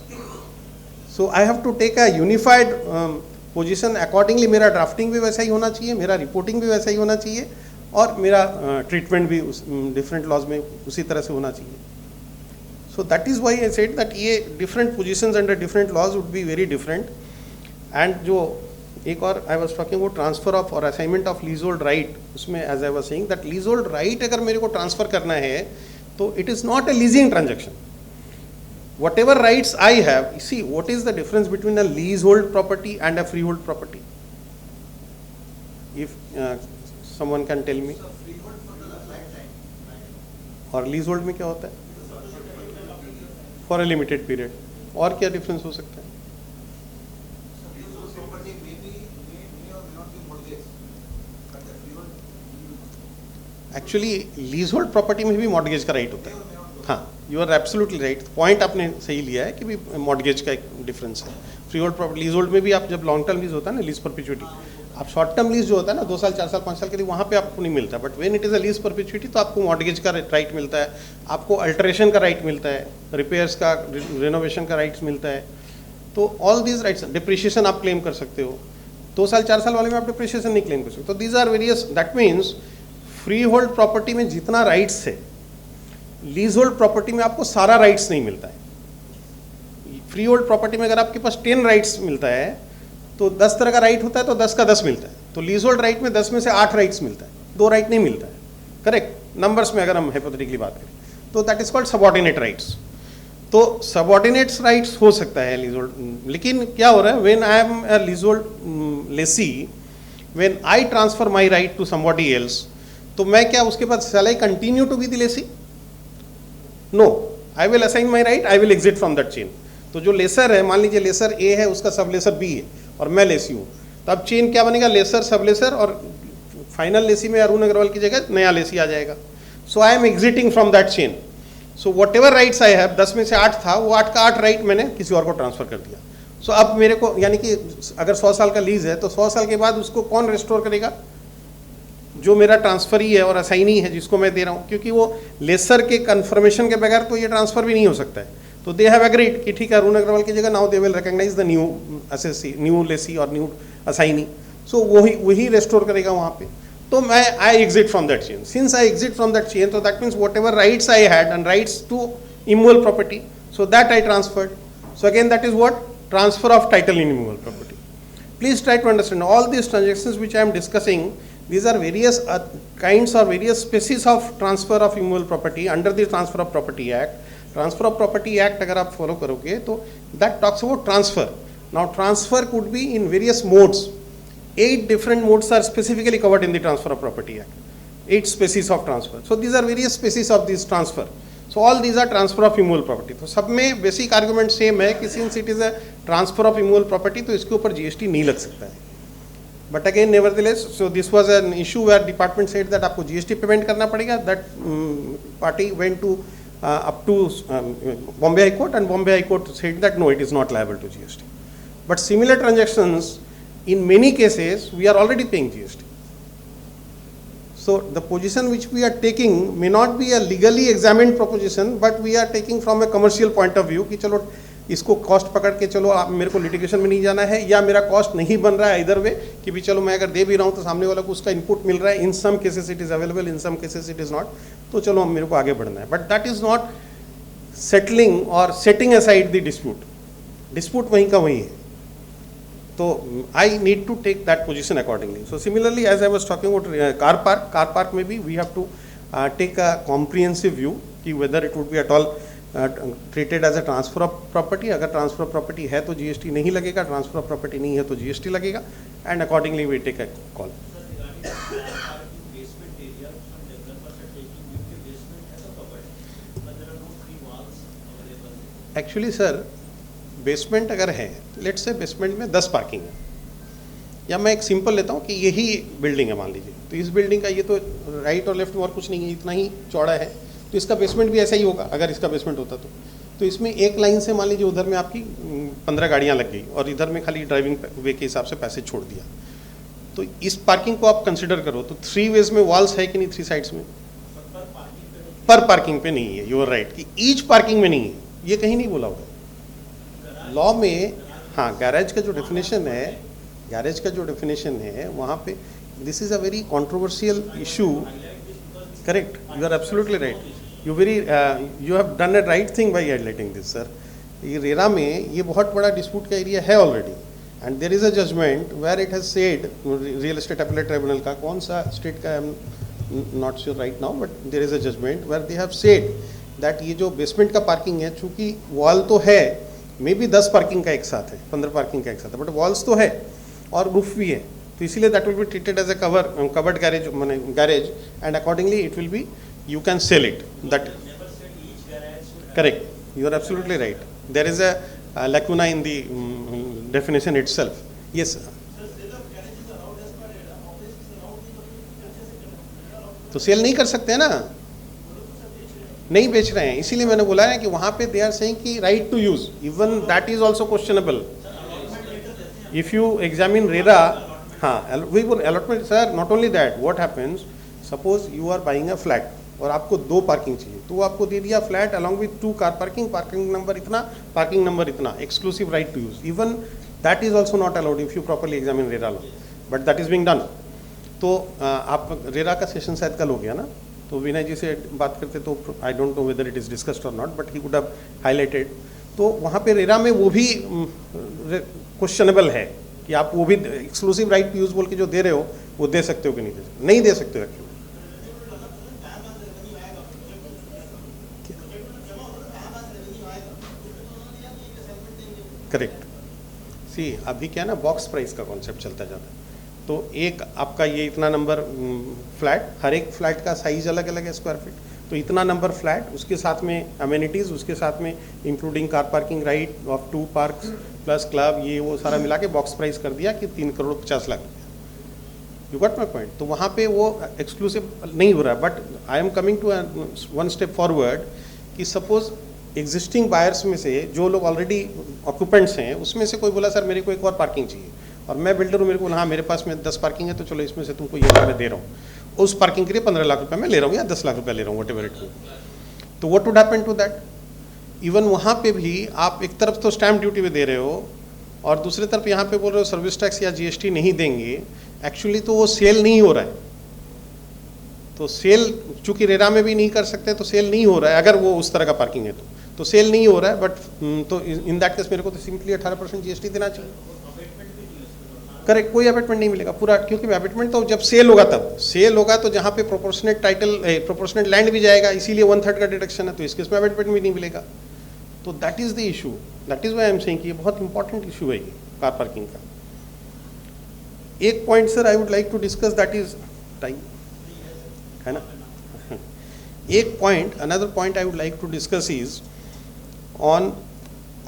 So I have to take a unified position accordingly. मेरा drafting भी वैसा ही होना चाहिए, मेरा reporting भी वैसा ही होना चाहिए, और मेरा ट्रीटमेंट भी डिफरेंट लॉज में उसी तरह से होना चाहिए. So that is why I said that ये different positions under different laws would be very different. And जो एक और आई वॉज टॉकिंग वो ट्रांसफर ऑफ और assignment of leasehold right, उसमें as I was saying that leasehold right अगर मेरे को ट्रांसफर करना है तो it is not a leasing transaction. Whatever rights I have, see what is the difference between a leasehold property and a freehold property? If someone can tell me. और leasehold में क्या होता है? For a limited period. और क्या difference हो सकता है? एक्चुअली लीज होल्ड प्रॉपर्टी में भी मॉर्गेज का राइट होता है. हाँ, you are absolutely right, point आपने सही लिया है कि भी मॉर्गेज का एक डिफरेंस है. Free hold property, lease hold में भी आप जब लॉन्ग टर्म लीज होता है ना, लीज परपेचुइटी, आप शॉर्ट टर्म लीज जो होता है ना 2 साल 4 साल 5 साल के लिए, वहाँ पे आपको नहीं मिलता. But when it is a lease perpetuity तो आपको मॉर्गेज का राइट मिलता है, आपको अल्टरेशन का राइट मिलता है, रिपेयर्स का, रिनोवेशन का राइट्स मिलता है. तो ऑल दीज राइट्स, डिप्रिशिएशन आप क्लेम कर सकते हो. 2 साल 4 साल वाले में आप डिप्रिशिएशन नहीं क्लेम कर सकते. तो these are various. That means freehold property में जितना राइट्स है, लीज होल्ड प्रॉपर्टी में आपको सारा राइट्स नहीं मिलता है. फ्री होल्ड प्रॉपर्टी में अगर आपके पास 10 राइट्स मिलता है तो 10 तरह का राइट होता है, तो 10 का 10 मिलता है. तो लीज होल्ड राइट में 10 में से 8 राइट्स मिलता है, 2 राइट नहीं मिलता है. करेक्ट. नंबर्स में अगर हम हाइपोथेटिकली बात करें, तो that is called subordinate rights. तो सबऑर्डिनेट्स राइट्स हो सकता है लीजोल्ड, लेकिन क्या हो रहा है, when I am a leasehold lessee, when I transfer my right to somebody else, तो मैं क्या उसके बाद shall I continue to be the lessee? No, I will assign my right, I will exit from that chain. तो जो laser है, मान लीजिए लेसर ए है, उसका सब लेसर बी है और मैं लेसी हूँ, तो अब चेन क्या बनेगा, लेसर सब लेसर, और फाइनल लेसी में अरुण अग्रवाल की जगह नया लेसी आ जाएगा। So I am exiting from that chain. So whatever rights I have, 10 में से 8 था, वो 8 का 8 राइट मैंने किसी और को ट्रांसफर कर दिया। सो अब मेरे को, यानी कि अगर 100 साल का लीज है, तो 100 साल के बाद उसको कौन रिस्टोर करेगा? जो मेरा ट्रांसफरी है और असाइनी है, जिसको मैं दे रहा हूँ, क्योंकि वो लेसर के कंफर्मेशन के बगैर तो ये ट्रांसफर भी नहीं हो सकता है। तो दे हैव एग्रीड कि ठीक है, अरुण अग्रवाल की जगह now they will recognise the new assessee, new lessee और न्यू असाइनी। सो वही रेस्टोर करेगा वहाँ पे। तो मैं I exit from that chain. Since I exit from that chain, तो that means whatever rights I had and rights to immovable property, so that I transferred. So again that is what? Transfer of title in immovable property. Please try to understand all these transactions which I am discussing. These are various kinds or various species of transfer of immovable property under the Transfer of Property Act. Transfer of Property Act अगर आप follow करोगे तो that talks about transfer. Now transfer could be in various modes. 8 different modes are specifically covered in the Transfer of Property Act. 8 species of transfer. So these are various species of this transfer. So all these are transfer of immovable property. तो सब में basic argument same है कि since it is a transfer of immovable property, तो इसके ऊपर GST नहीं लग सकता है। But again nevertheless, so this was an issue where department said that आपको जीएसटी पेमेंट करना पड़ेगा। That party went to up to Bombay high court and Bombay high court said that no, it is not liable to GST. But similar transactions in many cases we are already paying GST. So the position which we are taking may not be a legally examined proposition, but we are taking from a commercial point of view कि चलो इसको cost पकड़ के चलो आप मेरे को litigation में नहीं जाना है, या मेरा कॉस्ट नहीं बन रहा है इधर वे कि भी चलो मैं अगर दे भी रहा हूँ तो सामने वाला को उसका इनपुट मिल रहा है. In some cases it is available, in some cases it is not, तो चलो मेरे को आगे बढ़ना है. But that is not settling और setting aside the dispute. Dispute वहीं का वहीं है. So I need to take that position accordingly. So similarly, as I was talking about car park में भी we have to take a comprehensive view कि whether it would be at all treated as a transfer of property. अगर transfer of property है तो GST नहीं लगेगा, transfer of property नहीं है तो GST लगेगा, and accordingly we take a call. Actually sir, basement अगर है, लेट्स से बेसमेंट में 10 पार्किंग है, या मैं एक सिंपल लेता हूँ कि यही बिल्डिंग है मान लीजिए, तो इस बिल्डिंग का ये तो राइट और लेफ्ट में और कुछ नहीं है, इतना ही चौड़ा है, तो इसका बेसमेंट भी ऐसा ही होगा अगर इसका बेसमेंट होता तो इसमें एक लाइन से मान लीजिए उधर में आपकी 15 गाड़ियाँ लग गई और इधर में खाली ड्राइविंग वे के हिसाब से पैसे छोड़ दिया, तो इस पार्किंग को आप कंसिडर करो तो 3 वेज में वॉल्स है कि नहीं 3 साइड्स में? पर पार्किंग पे नहीं है. यू आर राइट कि ईच पार्किंग में नहीं है, ये कहीं नहीं बोला होगा लॉ में. हाँ, गैरेज का जो डेफिनेशन है वहाँ पे this is a very controversial issue. Correct, you are absolutely right. You have done a right thing by highlighting this sir. ये रेरा में ये बहुत बड़ा डिस्प्यूट का एरिया है already, and there is a judgement where it has said, real estate appellate tribunal का, कौन सा स्टेट का I am not sure right now, but there is a judgement where they have said that ये जो basement का parking है, चूंकि wall तो है, मे बी 10 पार्किंग का एक साथ है, 15 पार्किंग का एक साथ है, बट वॉल्स तो है और रूफ भी है, तो इसीलिए that will be treated as a covered garage, माने garage, and accordingly it will be, you can sell it. That correct, you are absolutely right. There is a lacuna in the definition itself. Yes sir. तो sell नहीं कर सकते हैं ना, नहीं बेच रहे हैं, इसीलिए मैंने बोला है कि वहाँ पे दे आर सेइंग कि right to use, even that is also questionable. If you examine RERA, हाँ वी बोल allotment sir, not only that, what happens, suppose you are buying a flat और आपको 2 पार्किंग चाहिए, तो वो आपको दे दिया flat along with 2 car parking, parking number इतना, पार्किंग नंबर इतना, exclusive right to use. Even that is also not allowed if you properly examine RERA law, but that is being done. तो आप रेरा का सेशन शायद कल हो गया ना, तो विनय जी से बात करते तो I don't know whether it is discussed और not, but he would have highlighted. तो वहाँ पे रेरा में वो भी क्वेश्चनेबल है कि आप वो भी एक्सक्लूसिव राइट टू यूज बोल के जो दे रहे हो वो दे सकते हो कि नहीं दे सकते हो. नहीं दे सकते हो एक्चुअली. करेक्ट। सी अभी क्या है ना, बॉक्स प्राइस का कॉन्सेप्ट चलता जाता है। तो एक आपका ये इतना नंबर फ्लैट, हर एक फ्लैट का साइज अलग अलग है स्क्वायर फीट, तो इतना नंबर फ्लैट, उसके साथ में अमेनिटीज़, उसके साथ में including car parking right of 2 parks plus club, ये वो सारा मिला के बॉक्स प्राइस कर दिया कि 3,50,00,000 रुपया। You got my point. तो वहाँ पे वो एक्सक्लूसिव नहीं हो रहा है। But I am coming to one step forward कि सपोज एग्जिस्टिंग बायर्स में से जो लोग ऑलरेडी ऑक्यूपेंट्स हैं, उसमें से कोई बोला सर मेरे को एक और पार्किंग चाहिए, और मैं बिल्डर हूँ, मेरे को हाँ मेरे पास में 10 पार्किंग है, तो चलो इसमें से तुमको ये मैं दे रहा हूँ, उस पार्किंग के लिए 15 लाख रुपए मैं ले रहा हूँ या 10 लाख रुपए ले रहा हूँ, वट एवर इट हो। तो what would happen to that? Even वहाँ पे भी आप एक तरफ तो स्टैम्प ड्यूटी पे दे रहे हो और दूसरी तरफ यहाँ पे बोल रहे हो सर्विस टैक्स या जीएसटी नहीं देंगे। एक्चुअली तो वो सेल नहीं हो रहा है। तो सेल चूंकि रेरा में भी नहीं कर सकते, तो सेल नहीं हो रहा है अगर वो उस तरह का पार्किंग है तो सेल नहीं हो रहा है। बट तो इन दैट केस मेरे को तो सिंपली 18% जीएसटी देना चाहिए। करेक्ट, कोई अबेटमेंट नहीं मिलेगा पूरा, क्योंकि अबेटमेंट तो जब सेल होगा, तब सेल होगा तो जहाँ पे प्रोपोर्शनेट टाइटल प्रोपोर्शनेट लैंड भी जाएगा, इसीलिए 1/3 का डिडक्शन है, तो इस केस में अबेटमेंट भी नहीं मिलेगा। तो that is the issue, that is why I am saying कि ये बहुत इंपॉर्टेंट इशू है ये कार पार्किंग का। एक point sir I would like to discuss, that is time है ना। एक point, another point I would like to discuss is on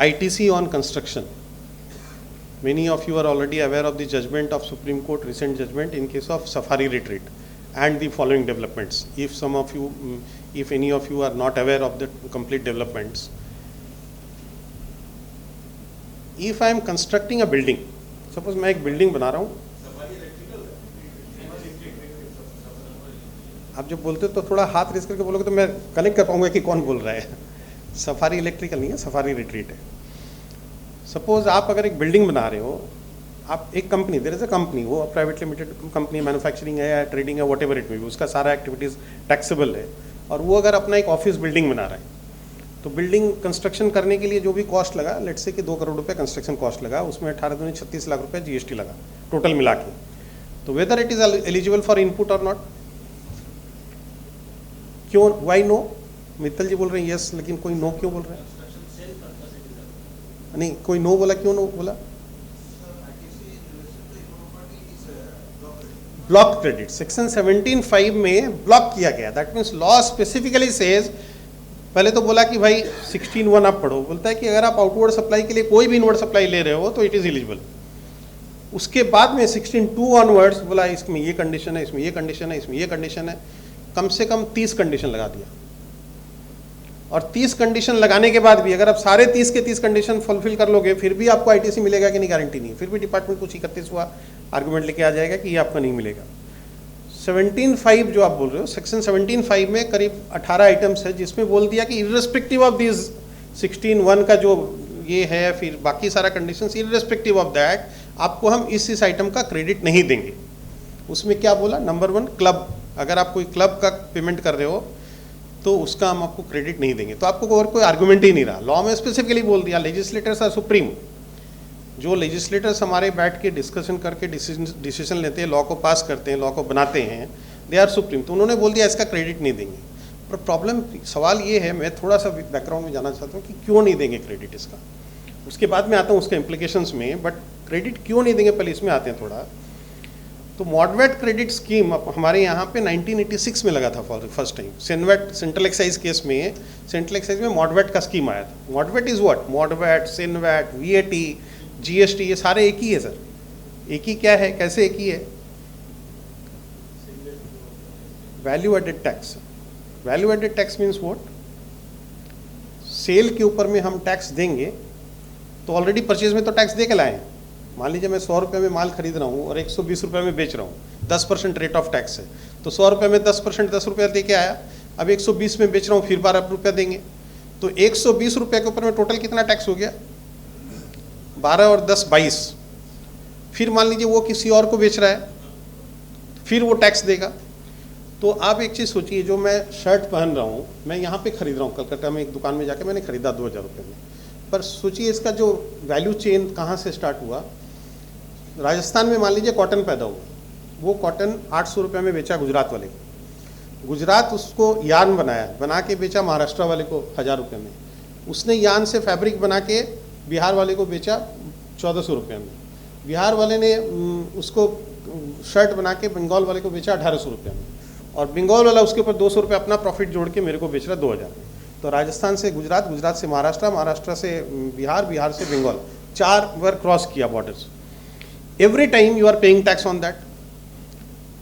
ITC on construction. Many of you are already aware of the judgment of Supreme Court, recent judgment in case of Safari Retreat and the following developments. If some of you, if any of you are not aware of the complete developments, if I am constructing a building, suppose मैं एक building बना रहा हूँ, आप जब बोलते हो तो थोड़ा हाथ रेस करके बोलोगे तो मैं कनेक्ट कर पाऊंगा कि कौन बोल रहा है। सफारी इलेक्ट्रिकल नहीं है, सफारी रिट्रीट है। सपोज आप अगर एक बिल्डिंग बना रहे हो, आप एक company, there is a company, वो प्राइवेट लिमिटेड कंपनी, मैन्युफैक्चरिंग है या ट्रेडिंग है, whatever it may be, उसका सारा एक्टिविटीज़ टैक्सेबल है, और वो अगर अपना एक ऑफिस बिल्डिंग बना रहा है, तो बिल्डिंग कंस्ट्रक्शन करने के लिए जो भी कॉस्ट लगा, लेट्स से कि 2 करोड़ रुपये कंस्ट्रक्शन कॉस्ट लगा, उसमें 18×36 लाख रुपये जीएसटी लगा टोटल मिला के। तो weather it is eligible for input और नॉट? क्यों, वाई नो? मित्तल जी बोल रहे हैं यस, लेकिन कोई नो क्यों बोल रहे हैं? नहीं, कोई नो बोला, क्यों नो बोला? ब्लॉक क्रेडिट सेक्शन 17(5) में ब्लॉक किया गया। That means law specifically says, पहले तो बोला कि भाई 16(1) आप पढ़ो, बोलता है कि अगर आप आउटवर्ड सप्लाई के लिए कोई भी इनवर्ड सप्लाई ले रहे हो तो इट इज एलिजिबल। उसके बाद में 16(2) ऑनवर्ड्स बोला इसमें ये कंडीशन है, इसमें ये कंडीशन है, इसमें ये कंडीशन है, कम से कम 30 कंडीशन लगा दिया। और 30 कंडीशन लगाने के बाद भी अगर आप सारे 30 के 30 कंडीशन फुलफिल कर लोगे, फिर भी आपको आईटीसी मिलेगा कि नहीं, गारंटी नहीं। फिर भी डिपार्टमेंट कुछ 31 हुआ आर्गुमेंट लेके आ जाएगा कि ये आपका नहीं मिलेगा। 17(5) जो आप बोल रहे हो, सेक्शन 17(5) में करीब 18 आइटम्स है, जिसमें बोल दिया कि इर्रेस्पेक्टिव ऑफ दिस 16(1) का जो ये है, फिर बाकी सारा कंडीशंस, इर्रेस्पेक्टिव ऑफ दैट आपको हम इस आइटम का क्रेडिट नहीं देंगे। उसमें क्या बोला? नंबर 1 क्लब, अगर आप कोई क्लब का पेमेंट कर रहे हो तो उसका हम आपको क्रेडिट नहीं देंगे। तो आपको और कोई आर्गुमेंट ही नहीं रहा, लॉ में स्पेसिफिकली बोल दिया। लेजिस्लेटर्स आर सुप्रीम, जो लेजिस्लेटर्स हमारे बैठ के डिस्कशन करके डिसीजन लेते हैं, लॉ को पास करते हैं, लॉ को बनाते हैं, दे आर सुप्रीम। तो उन्होंने बोल दिया इसका क्रेडिट नहीं देंगे। पर प्रॉब्लम, सवाल ये है, मैं थोड़ा सा बैकग्राउंड में जाना चाहता हूँ कि क्यों नहीं देंगे क्रेडिट इसका। उसके बाद में आता हूँ उसके इम्प्लीकेशंस में, बट क्रेडिट क्यों नहीं देंगे पहले इसमें आते हैं थोड़ा। तो मॉडवेट क्रेडिट स्कीम हमारे यहाँ पे 1986 में लगा था for first time. CENVAT, central excise case में, सेंट्रल एक्साइज में मॉडवेट का स्कीम आया था। MODVAT is what? MODVAT, CENVAT, VAT, GST, ये सारे एक ही है सर। एक ही क्या है, कैसे एक ही है? Value added tax. Value added tax means what? Sale के ऊपर में हम टैक्स देंगे, तो ऑलरेडी परचेज में तो टैक्स दे के लाए हैं। मान लीजिए मैं 100 रुपये में माल खरीद रहा हूँ और 120 रुपये में बेच रहा हूँ, 10% रेट ऑफ टैक्स है, तो 100 रुपये में 10% 10 रुपया दे के आया। अब 120 में बेच रहा हूँ, फिर 12 रुपया देंगे, तो 120 रुपये के ऊपर में टोटल कितना टैक्स हो गया? 12 और 10 22। फिर मान लीजिए वो किसी और को बेच रहा है, फिर वो टैक्स देगा। तो आप एक चीज़ सोचिए, जो मैं शर्ट पहन रहा हूँ, मैं यहाँ पे खरीद रहा हूँ, कलकत्ता में एक दुकान में जाके मैंने खरीदा 2000 रुपये में, पर सोचिए इसका जो वैल्यू चेन कहाँ से स्टार्ट हुआ। राजस्थान में मान लीजिए कॉटन पैदा हुआ, वो कॉटन 800 रुपये में बेचा गुजरात वाले को, गुजरात उसको यार्न बनाया, बना के बेचा महाराष्ट्र वाले को 1000 रुपये में, उसने यार्न से फैब्रिक बना के बिहार वाले को बेचा 1400 रुपये में, बिहार वाले ने उसको शर्ट बना के बंगाल वाले को बेचा 1800 रुपये में, और बंगाल वाला उसके ऊपर 200 रुपये अपना प्रॉफिट जोड़ के मेरे को बेच रहा 2000 में। तो राजस्थान से गुजरात, गुजरात से महाराष्ट्र, महाराष्ट्र से बिहार, बिहार से बंगाल, 4 बार क्रॉस किया borders. Every time you are paying tax on that.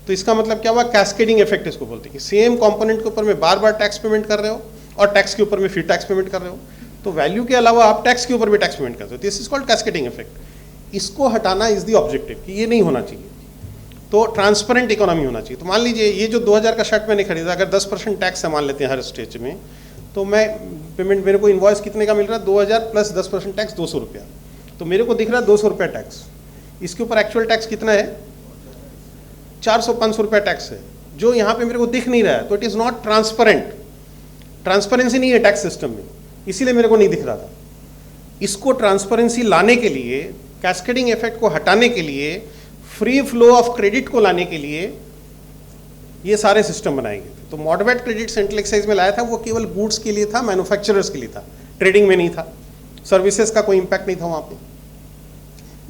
तो इसका मतलब क्या हुआ, कैस्केडिंग इफेक्ट इसको बोलते हैं कि सेम कंपोनेंट के ऊपर में बार बार टैक्स पेमेंट कर रहे हो और टैक्स के ऊपर में फिर टैक्स पेमेंट कर रहे हो, तो वैल्यू के अलावा आप टैक्स के ऊपर भी टैक्स पेमेंट करते हो। This is called cascading effect. इसको हटाना इज द ऑब्जेक्टिव कि ये नहीं होना चाहिए। तो ट्रांसपेरेंट इकोनॉमी होना चाहिए। तो मान लीजिए ये जो 2000 का शर्ट मैंने खरीदा, अगर 10% टैक्स है मान लेते हैं हर स्टेज में, तो मैं पेमेंट, मेरे को इन्वॉइस कितने का मिल रहा है, 2000 प्लस 10% टैक्स 200 रुपया। तो मेरे को दिख रहा है 200 रुपया टैक्स, इसके ऊपर एक्चुअल टैक्स कितना है, 400-500 रुपया टैक्स है, जो यहाँ पे मेरे को दिख नहीं रहा है। तो it is not transparent, transparency नहीं है टैक्स सिस्टम में, इसीलिए मेरे को नहीं दिख रहा था। इसको ट्रांसपेरेंसी लाने के लिए, कैस्केडिंग इफेक्ट को हटाने के लिए, फ्री फ्लो ऑफ क्रेडिट को लाने के लिए ये सारे सिस्टम बनाए गए थे। तो मॉडरेट क्रेडिट सेंट्रल एक्साइज में लाया था, वो केवल गुड्स के लिए था, मैन्युफैक्चरर्स के लिए था, ट्रेडिंग में नहीं था, सर्विसेज का कोई इंपैक्ट नहीं था वहाँ पे।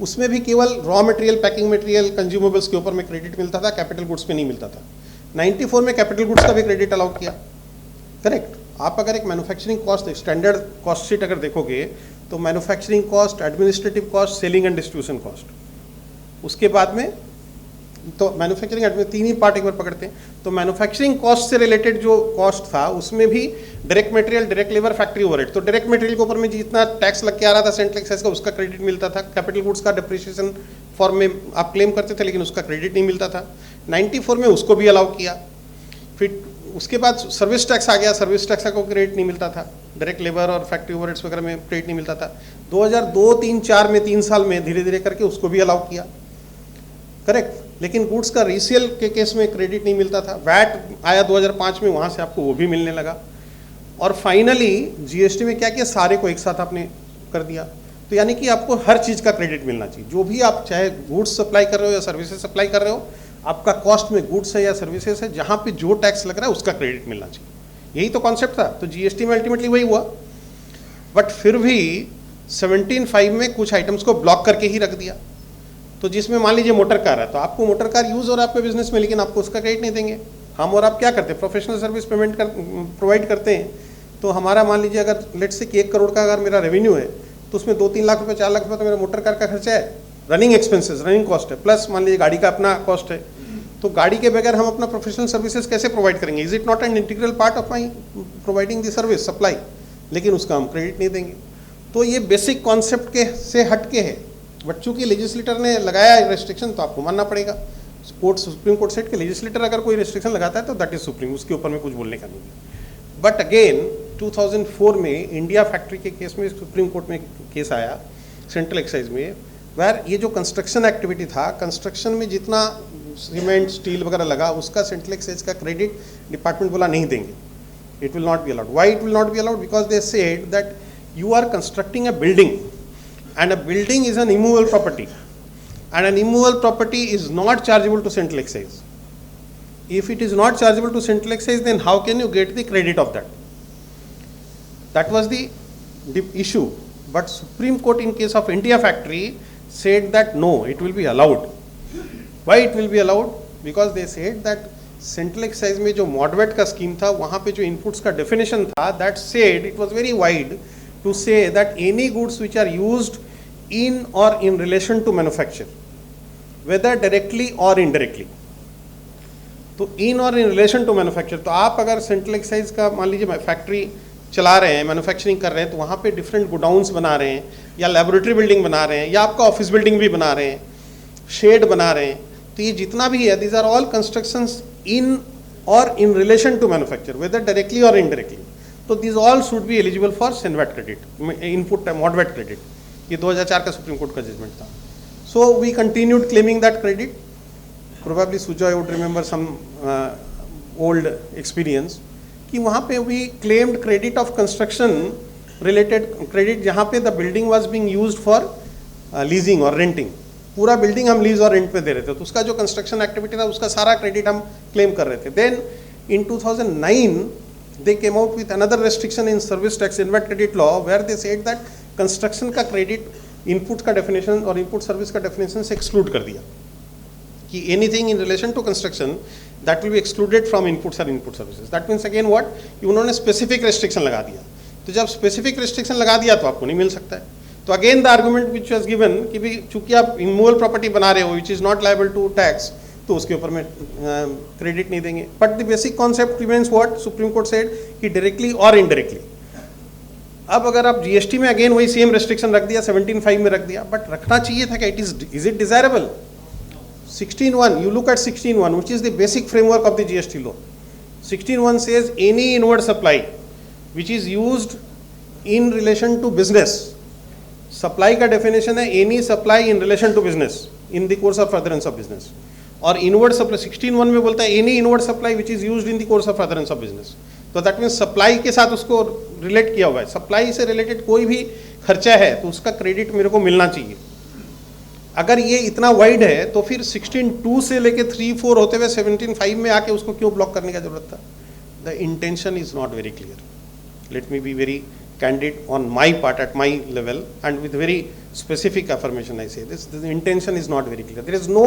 उसमें भी केवल raw material, packing material, consumables के ऊपर में क्रेडिट मिलता था, कैपिटल गुड्स पे नहीं मिलता था। 94 में कैपिटल गुड्स का भी क्रेडिट अलाउ किया, करेक्ट। आप अगर एक manufacturing cost, standard cost sheet अगर देखोगे तो manufacturing cost, administrative cost, selling and distribution cost, उसके बाद में तो मैन्युफैक्चरिंग 3 ही पार्ट एक बार पकड़ते हैं। तो मैन्युफैक्चरिंग कॉस्ट से रिलेटेड जो कॉस्ट था उसमें भी direct material, direct labour, factory overhead, तो डायरेक्ट मटेरियल के ऊपर में जितना टैक्स लग के आ रहा था सेंट्रल एक्साइज का, उसका क्रेडिट मिलता था। कैपिटल गुड्स का डिप्रिसिएशन फॉर्म में आप क्लेम करते थे, लेकिन उसका क्रेडिट नहीं मिलता था। 94 में उसको भी अलाउ किया। फिर उसके बाद सर्विस टैक्स आ गया, सर्विस टैक्स का क्रेडिट नहीं मिलता था, डायरेक्ट लेबर और फैक्ट्री ओवरहेड्स वगैरह में क्रेडिट नहीं मिलता था। 2002, 3, 4 में 3 साल में धीरे धीरे करके उसको भी अलाउ किया, करेक्ट। लेकिन गुड्स का रीसेल के केस में क्रेडिट नहीं मिलता था। वैट आया 2005 में, वहाँ से आपको वो भी मिलने लगा। और फाइनली जीएसटी में क्या किया, सारे को एक साथ आपने कर दिया। तो यानी कि आपको हर चीज़ का क्रेडिट मिलना चाहिए, जो भी आप चाहे गुड्स सप्लाई कर रहे हो या सर्विसेज सप्लाई कर रहे हो, आपका कॉस्ट में गुड्स है या सर्विसेज है, जहाँ पे जो टैक्स लग रहा है उसका क्रेडिट मिलना चाहिए। यही तो कॉन्सेप्ट था। तो जीएसटी में अल्टीमेटली वही हुआ। बट फिर भी 17(5) में कुछ आइटम्स को ब्लॉक करके ही रख दिया। तो जिसमें मान लीजिए मोटर कार है, तो आपको मोटर कार यूज़ हो रहा है आपके बिजनेस में, लेकिन आपको उसका क्रेडिट नहीं देंगे। हम और आप क्या करते हैं, प्रोफेशनल सर्विस प्रोवाइड करते हैं। तो हमारा मान लीजिए अगर लेट्स से कि 1 करोड़ का अगर मेरा रेवेन्यू है, तो उसमें 2-3 लाख रुपए, 4 लाख रुपए तो मेरा मोटर कार का खर्चा है, रनिंग एक्सपेंसेस, रनिंग कॉस्ट है, प्लस मान लीजिए गाड़ी का अपना कॉस्ट है। तो गाड़ी के बगैर हम अपना प्रोफेशनल सर्विसेज कैसे प्रोवाइड करेंगे? Is it not an integral part of my providing the service supply? लेकिन उसका हम क्रेडिट नहीं देंगे। तो ये बेसिक कॉन्सेप्ट के से हट के है। बट चूंकि लेजिस्लेटर ने लगाया रेस्ट्रिक्शन, तो आपको मानना पड़ेगा। कोर्ट, सुप्रीम कोर्ट सेट के लेजिस्लेटर अगर कोई रेस्ट्रिक्शन लगाता है तो दैट इज सुप्रीम, उसके ऊपर में कुछ बोलने का नहीं। बट अगेन 2004 में इंडिया फैक्ट्री के केस में सुप्रीम कोर्ट में केस आया सेंट्रल एक्साइज में, वेर ये जो कंस्ट्रक्शन एक्टिविटी था, कंस्ट्रक्शन में जितना सीमेंट, स्टील वगैरह लगा, उसका सेंट्रल एक्साइज का क्रेडिट डिपार्टमेंट बोला नहीं देंगे, it will not be allowed. Why it will not be allowed? Because they said that you are constructing a building, and a building is an immovable property, and an immovable property is not chargeable to central excise. If it is not chargeable to central excise, then how can you get the credit of that? That was the issue. But Supreme Court in case of India Factory said that no, it will be allowed. Why it will be allowed? Because they said that central excise में जो MODVAT का scheme था, वहाँ पे जो inputs का definition था, that said it was very wide to say that any goods which are used in or in relation to manufacture, whether directly or indirectly, तो in or in relation to manufacture, तो आप अगर central excise का मान लीजिए factory चला रहे हैं, मैन्युफैक्चरिंग कर रहे हैं, तो वहाँ पे डिफरेंट गोडाउन्स बना रहे हैं, या लेबोरेटरी बिल्डिंग बना रहे हैं, या आपका ऑफिस बिल्डिंग भी बना रहे हैं, शेड बना रहे हैं, तो ये जितना भी है, these are all constructions in और in relation to manufacture, whether directly और इनडायरेक्टली। तो this all should be eligible for CENVAT credit, input MODVAT credit. ये 2004 का सुप्रीम कोर्ट का जजमेंट था। So we continued claiming that credit. Probably Sujoy would remember some old experience कि वहाँ पे we claimed credit of construction related credit, जहाँ पे the building was being used for leasing और रेंटिंग। पूरा बिल्डिंग हम लीज और रेंट पे दे रहे थे, तो उसका जो कंस्ट्रक्शन एक्टिविटी था उसका सारा क्रेडिट हम क्लेम कर रहे थे। Then in 2009 they came out with another restriction in service tax INVAT credit law, where they said that construction का क्रेडिट इनपुट का डेफिनेशन और इनपुट सर्विस का डेफिनेशन से एक्सक्लूड कर दिया कि anything in relation to construction that will be excluded from inputs और input services. That means again what, कि उन्होंने स्पेसिफिक रेस्ट्रिक्शन लगा दिया. तो जब स्पेसिफिक रेस्ट्रिक्शन लगा दिया तो आपको नहीं मिल सकता है. तो again the argument which was given कि भी चूंकि आप इमूवेबल प्रॉपर्टी बना रहे हो which is not liable to tax, तो उसके ऊपर में क्रेडिट नहीं देंगे. But the basic concept remains what supreme court said कि डायरेक्टली और इनडायरेक्टली. अब अगर आप जीएसटी में अगेन वही सेम रेस्ट्रिक्शन रख दिया, 17(5) में रख दिया, बट रखना चाहिए था कि is it desirable. 16(1), you look at 16(1), which is the basic framework of the GST law. 16(1) says any inward supply which is used in relation to business. Supply का definition है any supply in relation to business in the course of furtherance of business. और inward supply 16(1) में बोलता है any inward supply which is used in the course of furtherance of business. तो that means supply के साथ उसको relate किया हुआ है. supply से related कोई भी खर्चा है तो उसका क्रेडिट मेरे को मिलना चाहिए. अगर ये इतना वाइड है तो फिर 16(2) से लेके 3(4) होते हुए 17(5) में आके उसको क्यों ब्लॉक करने का जरूरत था? The intention is not very clear. Let me be very candid on my part at my level and with very specific affirmation I say this, the intention is not very clear. There is no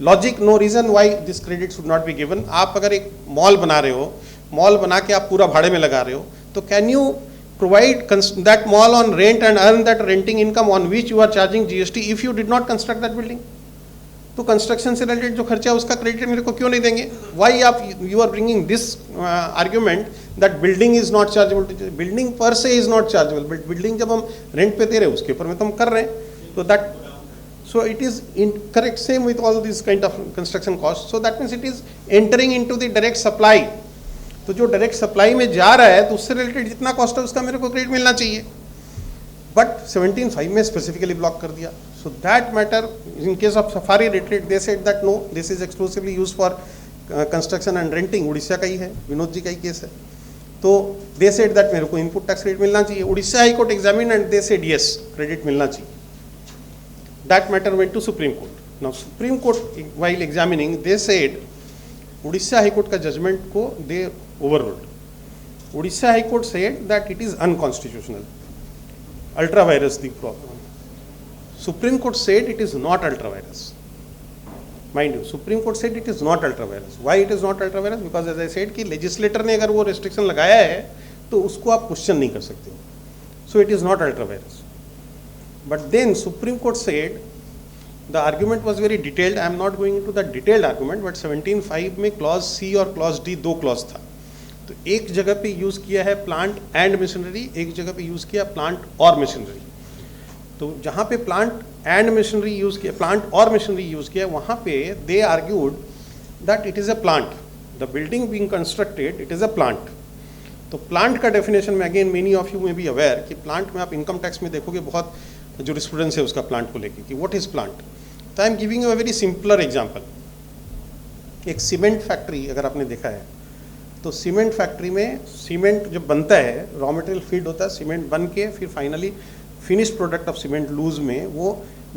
logic, no reason why this credit should not be given. आप अगर एक mall बना रहे हो, mall बना के आप पूरा भाड़े में लगा रहे हो, तो can you provide that mall on rent and earn that renting income on which you are charging GST if you did not construct that building? तो कंस्ट्रक्शन से रिलेटेड जो खर्चा है उसका क्रेडिट मेरे को क्यों नहीं देंगे? वाई आप you are bringing this argument that building is not chargeable. Building per se is not chargeable, but building जब हम रेंट पे दे रहे हैं उसके ऊपर में तो हम कर रहे हैं. तो that so it is correct. Same with all this kind of construction cost. So that means it is entering into the direct supply. तो जो डायरेक्ट सप्लाई में जा रहा है तो उससे रिलेटेड जितना कॉस्ट है उसका मेरे को क्रेडिट मिलना चाहिए. बट 17(5) में स्पेसिफिकली ब्लॉक कर दिया. So that matter, in case of safari retreat, they said that no, this is exclusively used for construction and renting. Orissa का ही है, विनोद जी का ही केस है. तो they said that मेरे को इनपुट टैक्स क्रेडिट मिलना चाहिए. Orissa high court examine and they said yes, credit मिलना चाहिए. That matter went to Supreme Court. Now Supreme Court while examining, they said Orissa high court का जजमेंट को they overruled. Orissa high court said that it is unconstitutional. Ultra virus the problem. Supreme Court said it is not ultra virus. Mind you, Supreme Court said it is not ultra virus. Why it is not ultra virus? Because as I said कि legislator ने अगर वो restriction लगाया है तो उसको आप question नहीं कर सकते हो. So it is not ultra virus. But then Supreme Court said the argument was very detailed. I am not going into the detailed argument, but 17(5) में clause C और clause D दो clause था. तो एक जगह पे यूज किया है प्लांट एंड मशीनरी, एक जगह पे यूज किया प्लांट और मशीनरी. तो जहाँ पे प्लांट एंड मशीनरी यूज किया, प्लांट और मशीनरी यूज किया, वहाँ पे they argued that it is a plant. The building being constructed it is a plant. तो प्लांट का डेफिनेशन में again many of you may be aware कि plant में आप इनकम टैक्स में देखोगे बहुत जो स्टूडेंट्स है उसका प्लांट को लेके कि व्हाट इज प्लांट. तो I am giving you a very simpler example. एक सीमेंट फैक्ट्री अगर आपने देखा है तो सीमेंट फैक्ट्री में सीमेंट जब बनता है, रॉ मटेरियल फीड होता है, सीमेंट बन के फिर finally finish product of cement loose में वो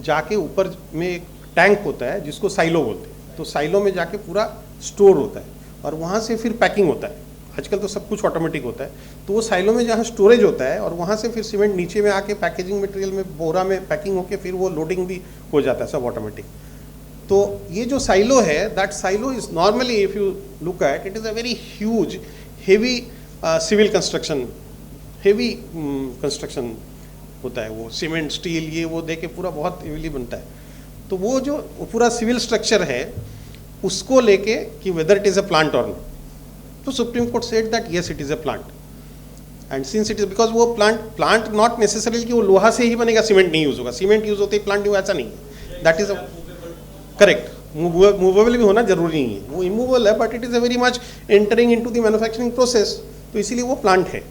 जाके ऊपर में एक टैंक होता है जिसको साइलो बोलते हैं. तो साइलो में जाके पूरा स्टोर होता है और वहाँ से फिर पैकिंग होता है. आजकल तो सब कुछ ऑटोमेटिक होता है. तो वो साइलो में जहाँ स्टोरेज होता है और वहाँ से फिर सीमेंट नीचे में आके पैकेजिंग मटेरियल में बोरा में पैकिंग होके फिर वो लोडिंग भी हो जाता है, सब ऑटोमेटिक. तो ये जो साइलो है, that silo is normally if you look at it is a very huge heavy civil construction, heavy construction होता है. वो सीमेंट स्टील ये वो दे के पूरा बहुत हेवीली बनता है. तो वो जो पूरा सिविल स्ट्रक्चर है उसको लेके कि whether it is a plant और नॉट. तो Supreme court said that yes it is a plant. And since it is because वो प्लांट नॉट नेसेसरली कि वो लोहा से ही बनेगा, सीमेंट नहीं यूज होगा. सीमेंट यूज होते ही प्लांट ऐसा नहीं है. That is a correct. Movable भी होना जरूरी नहीं है, वो इमूवेबल है but it is a very much entering into the manufacturing process. तो इसीलिए वो प्लांट है.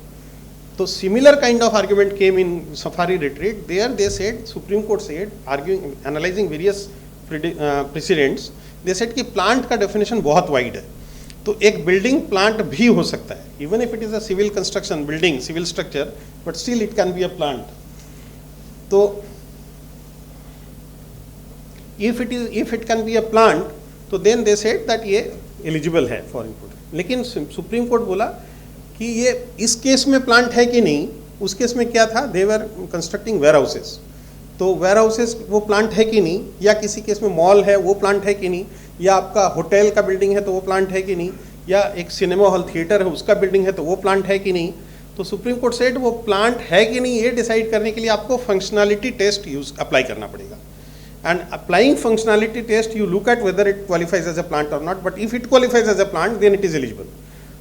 तो similar kind of argument came in safari retreat. There they said, supreme court said, arguing analysing various precedents, they said कि plant का definition बहुत wide है. तो एक बिल्डिंग प्लांट भी हो सकता है, even if it is a civil construction building, civil structure, but still it can be a plant. तो if it can be a plant, तो then they said that ये eligible है for input. लेकिन supreme court बोला कि ये इस case में प्लांट है कि नहीं उस केस में क्या था, दे वर कंस्ट्रक्टिंग वेयर हाउसेस, तो वेयर हाउसेस वो प्लांट है कि नहीं, या किसी केस में मॉल है वो प्लांट है कि नहीं, या आपका होटल का बिल्डिंग है तो वो प्लांट है कि नहीं, या एक सिनेमा हॉल थिएटर है उसका बिल्डिंग है तो वो प्लांट है कि नहीं। तो सुप्रीम कोर्ट सेड वो प्लांट है कि नहीं ये डिसाइड करने के लिए आपको फंक्शनैलिटी टेस्ट यूज अप्लाई करना पड़ेगा। And applying functionality test you look at whether it qualifies as a plant और not, but if it qualifies as a plant then it is eligible.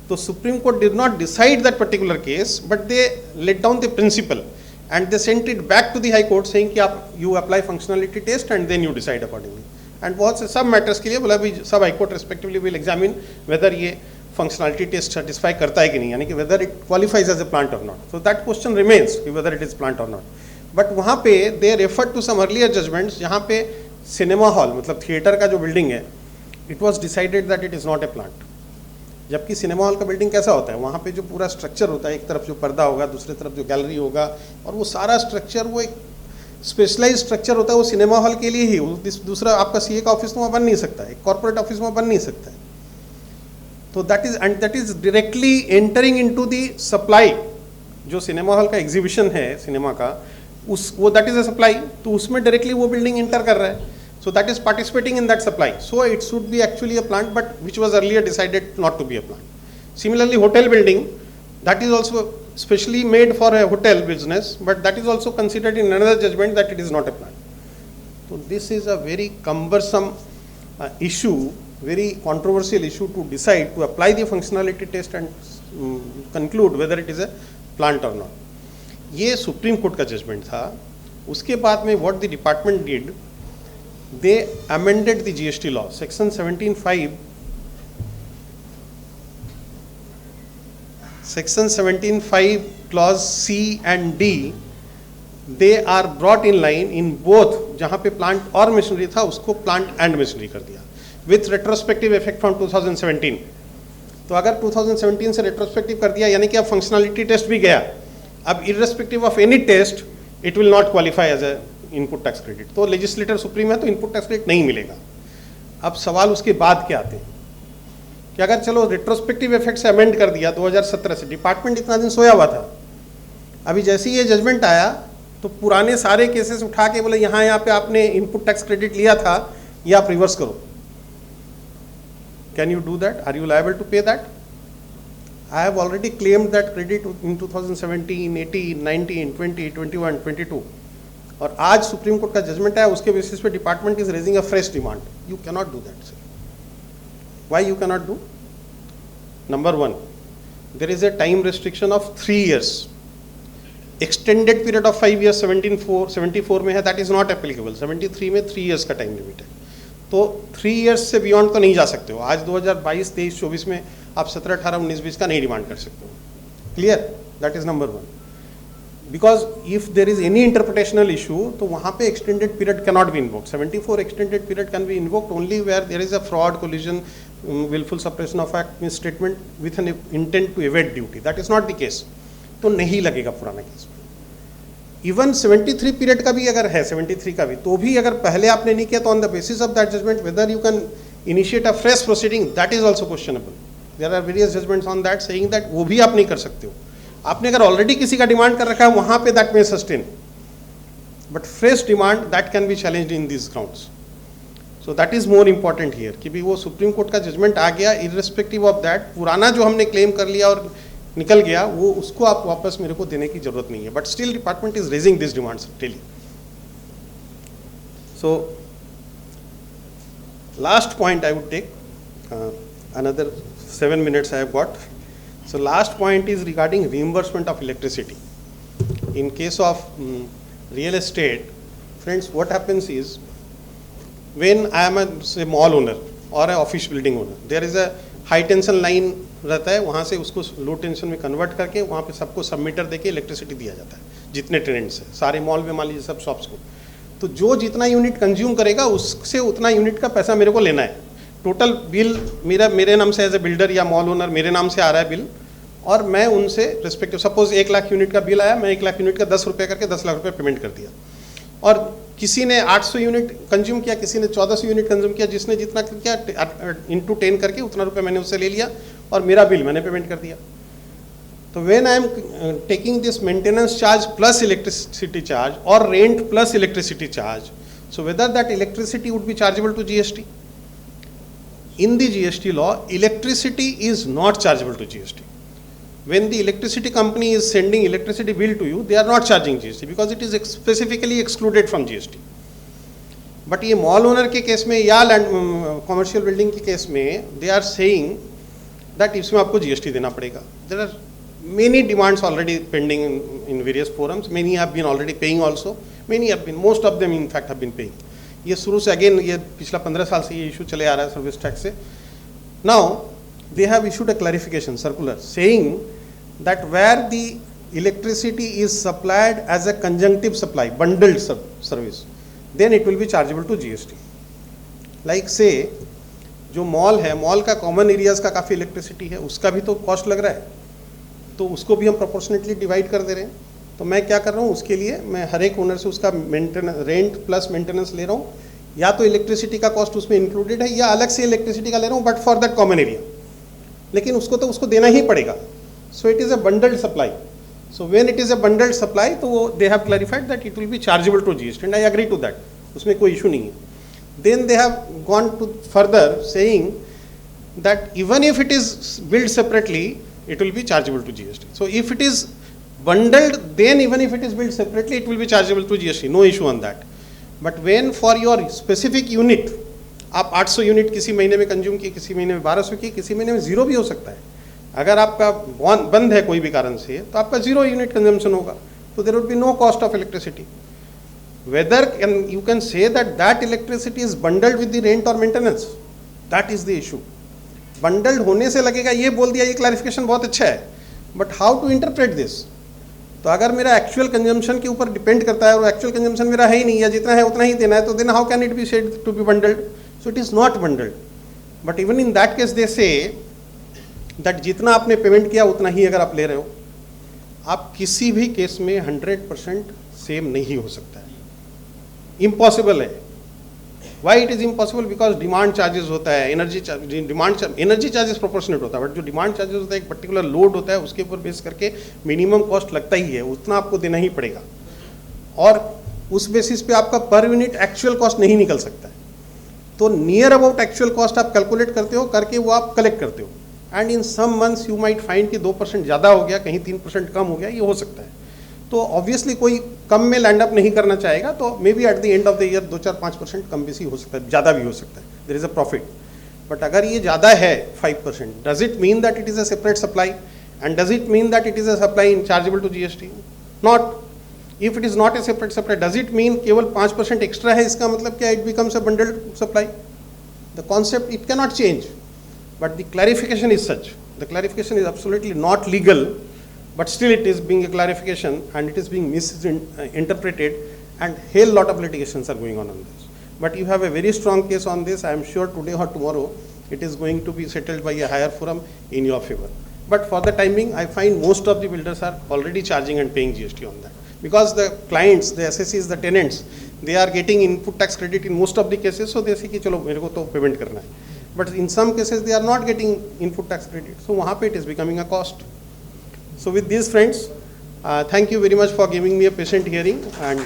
तो Supreme Court did not decide that particular case, but they laid down the principle and they sent it back to the high court saying कि आप you apply functionality test and then you decide accordingly। and बहुत से सब matters के लिए बोला भी सब High Court respectively will examine whether ये फंक्शनलिटी टेस्ट सेटिस्फाई करता है कि नहीं, यानी कि whether it qualifies as a plant और not. So that question remains कि वेदर इट इज प्लांट और नॉट। बट वहाँ पे they refer to some earlier judgements जहाँ पे सिनेमा हॉल मतलब थिएटर का जो बिल्डिंग है, it was decided that it is not A plant. जबकि सिनेमा हॉल का बिल्डिंग कैसा होता है, वहाँ पे जो पूरा स्ट्रक्चर होता है, एक तरफ जो पर्दा होगा, दूसरी तरफ जो गैलरी होगा, और वो सारा स्ट्रक्चर वो एक स्पेशलाइज स्ट्रक्चर होता है, वो सिनेमा हॉल के लिए ही। दूसरा आपका सीए का ऑफिस वहाँ बन नहीं सकता, एक कॉर्पोरेट ऑफिस वहाँ बन नहीं सकता है। तो that is directly entering into the supply. जो सिनेमा हॉल का एग्जीबिशन है सिनेमा का, वो दैट इज अ सप्लाई, तो उसमें डायरेक्टली वो बिल्डिंग एंटर कर रहा है। So that is participating in that supply. So it should be actually a plant, but which was earlier decided not to be a plant. Similarly, hotel building, that is also specially made for a hotel business, but that is also considered in another judgment that it is not a plant. So this is a very cumbersome issue, very controversial issue to decide, to apply the functionality test and conclude whether it is a plant or not. ये supreme Court का जजमेंट था। उसके बाद में what the department did, they amended the GST law, section 17(5), section 17(5) clause C and D, they are brought in line in both। जहाँ पे plant और मशीनरी था उसको प्लांट एंड मशीनरी कर दिया विथ रेट्रोस्पेक्टिव इफेक्ट फ्रॉम 2017। तो अगर 2017 से रेट्रोस्पेक्टिव कर दिया यानी कि अब फंक्शनलिटी टेस्ट भी गया, अब irrespective of any test it will not qualify as a input tax credit. तो लेजिस्लेटर सुप्रीम है तो इनपुट टैक्स क्रेडिट नहीं मिलेगा। अब सवाल उसके बाद क्या आते हैं कि अगर चलो रेट्रोस्पेक्टिव इफेक्ट से अमेंड कर दिया 2017 से, डिपार्टमेंट इतना दिन सोया हुआ था, अभी जैसे ही ये जजमेंट आया तो पुराने सारे केसेस उठा के बोले यहाँ पे आपने इनपुट टैक्स क्रेडिट लिया था, ये आप रिवर्स करो। Can you do that? Are you liable to pay that? I have already claimed that credit in 2017, 18, 19, 20, 21, 22, और आज सुप्रीम कोर्ट का जजमेंट है, उसके बेसिस पे department is raising a fresh demand. You can not do that sir. Why you can not do? Number one, there is a time restriction of 3 years। Extended period of 5 years 74 में है, that is not applicable. 73 में 3 years का time limit है, तो 3 years से beyond तो नहीं जा सकते हो। आज 2022, 23, 24 में आप 17, 18, 19, 20 का नहीं डिमांड कर सकते हो। Clear? That is number one. Because if there is any interpretational issue, तो वहाँ पे extended period cannot be invoked। 74 extended period can be invoked only where there is a fraud, collusion, willful suppression of act, misstatement with an intent to evade duty. That is not the case। तो नहीं लगेगा पुराना case में। Even 73 period का भी अगर है, 73 का भी, तो भी अगर पहले आपने नहीं किया तो on the basis of that judgement whether you can initiate a fresh proceeding, that is also questionable. There are various judgements on that saying that वो भी आप नहीं कर सकते हो। आपने अगर ऑलरेडी किसी का डिमांड कर रखा है वहां पे that may sustain, but fresh demand that can be challenged in this grounds. So that is more important here कि भी वो सुप्रीम कोर्ट का जजमेंट आ गया, इररेस्पेक्टिव ऑफ दैट पुराना जो हमने क्लेम कर लिया और निकल गया, वो उसको आप वापस मेरे को देने की जरूरत नहीं है। But still department is raising this demands daily. So last point I would take, another 7 minutes I have got. So last point is regarding reimbursement of electricity. In case of real estate, friends, what happens is when I am a say mall owner or a office building owner, there is a high tension line रहता है, वहाँ से उसको लो tension में convert करके वहाँ पे सबको सबमीटर देके इलेक्ट्रिसिटी दिया जाता है जितने टेनेंट्स हैं सारे मॉल में, मान लीजिए सब शॉप्स को। तो जो जितना यूनिट कंज्यूम करेगा उससे उतना यूनिट का पैसा मेरे को लेना है। टोटल बिल मेरे नाम से एज ए बिल्डर या मॉल ओनर मेरे नाम से आ रहा है बिल, और मैं उनसे रिस्पेक्टिव सपोज 1 लाख यूनिट का बिल आया, मैं 1 लाख यूनिट का 10 रुपये करके 10 लाख रुपये पेमेंट कर दिया। और किसी ने 800 यूनिट कंज्यूम किया, किसी ने 1400 यूनिट कंज्यूम किया, जिसने जितना किया इंटू 10 करके उतना रुपये मैंने उससे ले लिया और मेरा बिल मैंने पेमेंट कर दिया। So when I am taking this maintenance charge plus electricity charge or rent plus electricity charge, so whether that electricity would be chargeable to GST? In the GST law, electricity is not chargeable to GST. When the electricity company is sending electricity bill to you, they are not charging GST because it is specifically excluded from GST. But ये mall owner के case में या land commercial building के case में दे are saying that इसमें आपको GST देना पड़ेगा. There are many demands already pending in various forums. Many have been already paying also. Many have been, most of them in fact have been paying. ये शुरू से again ये पिछला 15 साल से ये इशू चले आ रहा है सर्विस टैक्स से. Now they have issued a clarification circular saying that where the electricity is supplied as a conjunctive supply, bundled service, then it will be chargeable to GST. Like say जो mall है, mall का common areas का काफ़ी electricity है, उसका भी तो cost लग रहा है, तो उसको भी हम प्रोपोर्शनेटली डिवाइड कर दे रहे हैं. तो मैं क्या कर रहा हूँ, उसके लिए मैं हर एक ओनर से उसका मेंटेनेंस, रेंट प्लस मेंटेनेंस ले रहा हूँ. या तो इलेक्ट्रिसिटी का कॉस्ट उसमें इंक्लूडेड है या अलग से इलेक्ट्रिसिटी का ले रहा हूँ, but for that common area, लेकिन उसको तो उसको देना ही पड़ेगा. So it is a bundled supply. So when it is a bundled supply, तो they have clarified that it will be chargeable to GST, and I agree to that. उसमें कोई issue नहीं है. Then they have gone to further saying that even if it is billed separately, it will be chargeable to GST. So if it is bundled, then even if it is billed separately, it will be chargeable to GST. No issue on that. But when for your specific unit, आप 800 unit किसी महीने में consume की, किसी महीने में 1200 की, किसी महीने में 0 भी हो सकता है. अगर आपका बंद है कोई भी कारण से, तो आपका 0 यूनिट कंजम्पशन होगा, तो there would be no cost of electricity. Whether you can say that electricity is bundled with the rent और maintenance, that is the issue. Bundled होने से लगेगा, ये बोल दिया, ये क्लैरिफिकेशन बहुत अच्छा है, but how to interpret this. तो अगर मेरा एक्चुअल कंजम्पशन के ऊपर डिपेंड करता है और एक्चुअल कंजम्पशन मेरा है ही नहीं, या जितना है उतना ही देना है, तो then how can it be said to be bundled. So it is not bundled. But even in that case they say that जितना आपने पेमेंट किया उतना ही अगर आप ले रहे हो, आप किसी भी केस में 100% सेम नहीं हो सकता है. इम्पॉसिबल है. Why it is impossible? Because demand charges होता है, एनर्जी चार्जेस प्रोपोर्शनेट होता है, बट जो डिमांड चार्जेस होता है एक पर्टिकुलर लोड होता है, उसके ऊपर बेस करके मिनिमम कॉस्ट लगता ही है, उतना आपको देना ही पड़ेगा. और उस बेसिस पे आपका पर यूनिट एक्चुअल कॉस्ट नहीं निकल सकता है. तो नियर अबाउट एक्चुअल कॉस्ट आप कैलकुलेट करते हो, करके वो आप कलेक्ट करते हो. And in some months you might find कि 2% ज़्यादा हो गया, कहीं 3% कम हो गया, ये हो सकता है. तो ऑब्वियसली कोई कम में लैंड अप नहीं करना चाहेगा, तो maybe at the end of the year 2-4-5% कम बेसी हो सकता है, ज़्यादा भी हो सकता है. There is a profit. But अगर ये ज़्यादा है 5%, does it mean that it is a separate supply, and does it mean that it is a supply in chargeable to GST? Not. If it is not a separate supply, does it mean केवल 5% extra है, इसका मतलब क्या, it becomes a bundled supply? The concept it can not change, but the clarification is such. The clarification is absolutely not legal, but still it is being a clarification and it is being misinterpreted, and hell lot of litigations are going on this. But you have a very strong case on this. I am sure today or tomorrow it is going to be settled by a higher forum in your favor. But for the timing, I find most of the builders are already charging and paying GST on that, because the clients, the SSCs, the tenants, they are getting input tax credit in most of the cases, so they say कि चलो मेरे को तो payment करना है. But in some cases they are not getting input tax credit, so वहाँ पे it is becoming a cost. So with these friends, thank you very much for giving me a patient hearing, and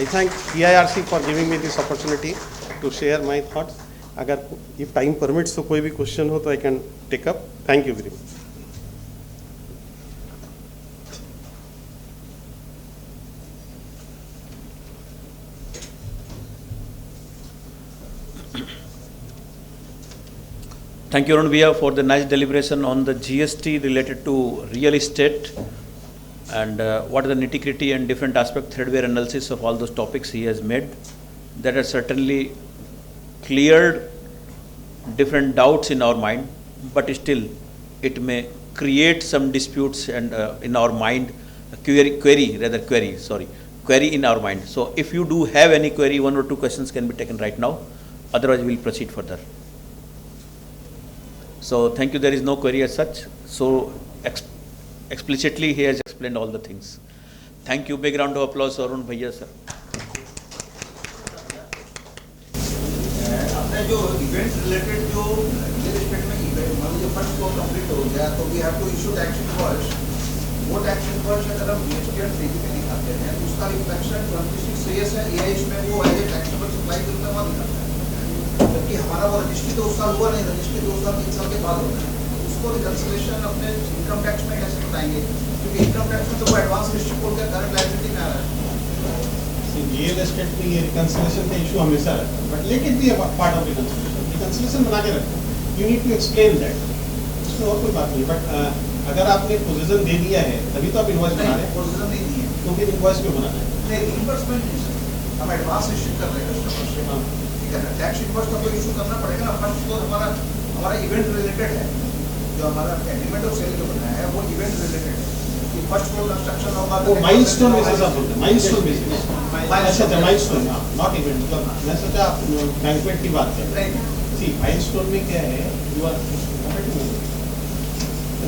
I thank EIRC for giving me this opportunity to share my thoughts. अगर if time permits तो कोई भी question हो तो I can take up. Thank you very much. Thank you, Arun Bhaiya, for the nice deliberation on the GST related to real estate, and what are the nitty-gritty and different aspect threadbare analysis of all those topics he has made. That has certainly cleared different doubts in our mind, but still it may create some disputes and in our mind, query in our mind. So if you do have any query, 1 or 2 questions can be taken right now. Otherwise, we will proceed further. So thank you. There is no query as such. So explicitly he has explained all the things. Thank you. Big round of applause, Arun Bhaiya sir. अपने जो event related जो real estate में event मान लीजिए fund को complete हो गया, तो we have to issue the action first, वो टैक्स इनवर्स अगर हम जीएसटी और ट्रेड में दिखाते हैं तो उसका इंफेक्शन 26 सीएस है एआईएच में वो एज ए टैक्सेबल सप्लाई के रूप में वहाँ दिखाता है, जबकि हमारा वो रजिस्ट्री तो उस साल हुआ नहीं, रजिस्ट्री 2 साल 3 साल के बाद होता है। उसको रिकंसिलेशन अपने इनकम टैक्स में कैसे बताएंगे, क्योंकि इनकम टैक्स में तो वो एडवांस हिस्ट्री बोल के करंट लायबिलिटी में आ रहा है। रियल एस्टेट में ये रिकंसिलेशन का इशू हमेशा रहता है, but let it be part of reconciliation बना के रखो, you need to explain that, उसमें और कोई बात नहीं। बट अगर आपने पोजीशन दे दिया है तभी तो आप इनवॉइस बना रहे हैं, पोजीशन नहीं दी है तो फिर इनवॉइस क्यों बना रहे हैं? नहीं, रिइंबर्समेंट नहीं सर, हम एडवांस इश्यू कर रहे हैं कस्टमर से, हाँ। ठीक है ना। टैक्स इनवॉइस का कोई इशू करना पड़ेगा ना। फर्स्ट तो हमारा इवेंट रिलेटेड है, जो हमारा एग्रीमेंट ऑफ सेल जो बनाया है वो इवेंट रिलेटेड है कि फर्स्ट फ्लोर कंस्ट्रक्शन होगा वो माइलस्टोन बेसिस आप बोलते हैं, माइलस्टोन बेसिस। अच्छा माइलस्टोन, नॉट इवेंट। मतलब मैं सोचा आप बैंक्वेट की बात कर रहे हैं। सी माइलस्टोन में क्या है, यू आर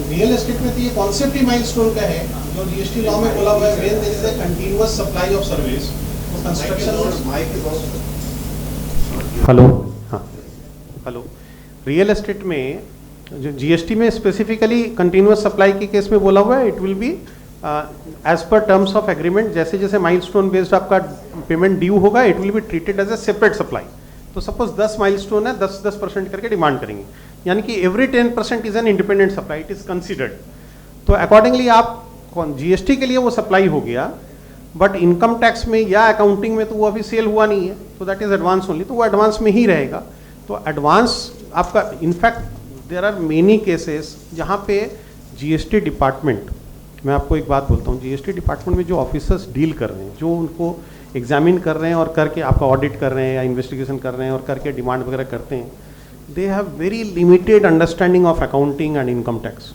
रियल एस्टेट में तो ये कॉन्सेप्ट ही माइलस्टोन का है, जो जीएसटी लॉ में बोला हुआ है, when there is a continuous supply of service, वो कंस्ट्रक्शन। हेलो, हाँ हेलो। रियल एस्टेट में जो जीएसटी में स्पेसिफिकली कंटिन्यूअस सप्लाई के केस में बोला हुआ है, it will be as per terms of agreement, जैसे जैसे माइलस्टोन बेस्ड आपका पेमेंट ड्यू होगा, it will be treated as a separate supply. तो सपोज 10 माइलस्टोन है, 10% करके डिमांड करेंगे, यानी कि every 10% is an independent supply, it is considered. तो अकॉर्डिंगली आप जीएसटी के लिए वो सप्लाई हो गया, बट इनकम टैक्स में या अकाउंटिंग में तो वो अभी सेल हुआ नहीं है, तो दैट इज एडवांस ओनली, तो वो एडवांस में ही रहेगा। तो एडवांस आपका, in fact there are many cases जहाँ पे जीएसटी डिपार्टमेंट, मैं आपको एक बात बोलता हूँ, जीएसटी डिपार्टमेंट में जो ऑफिसर्स डील कर रहे हैं, जो उनको एग्जामिन कर रहे हैं और करके आपका ऑडिट कर रहे हैं या इन्वेस्टिगेशन कर रहे हैं और करके डिमांड वगैरह करते हैं, they have very limited understanding of accounting and income tax.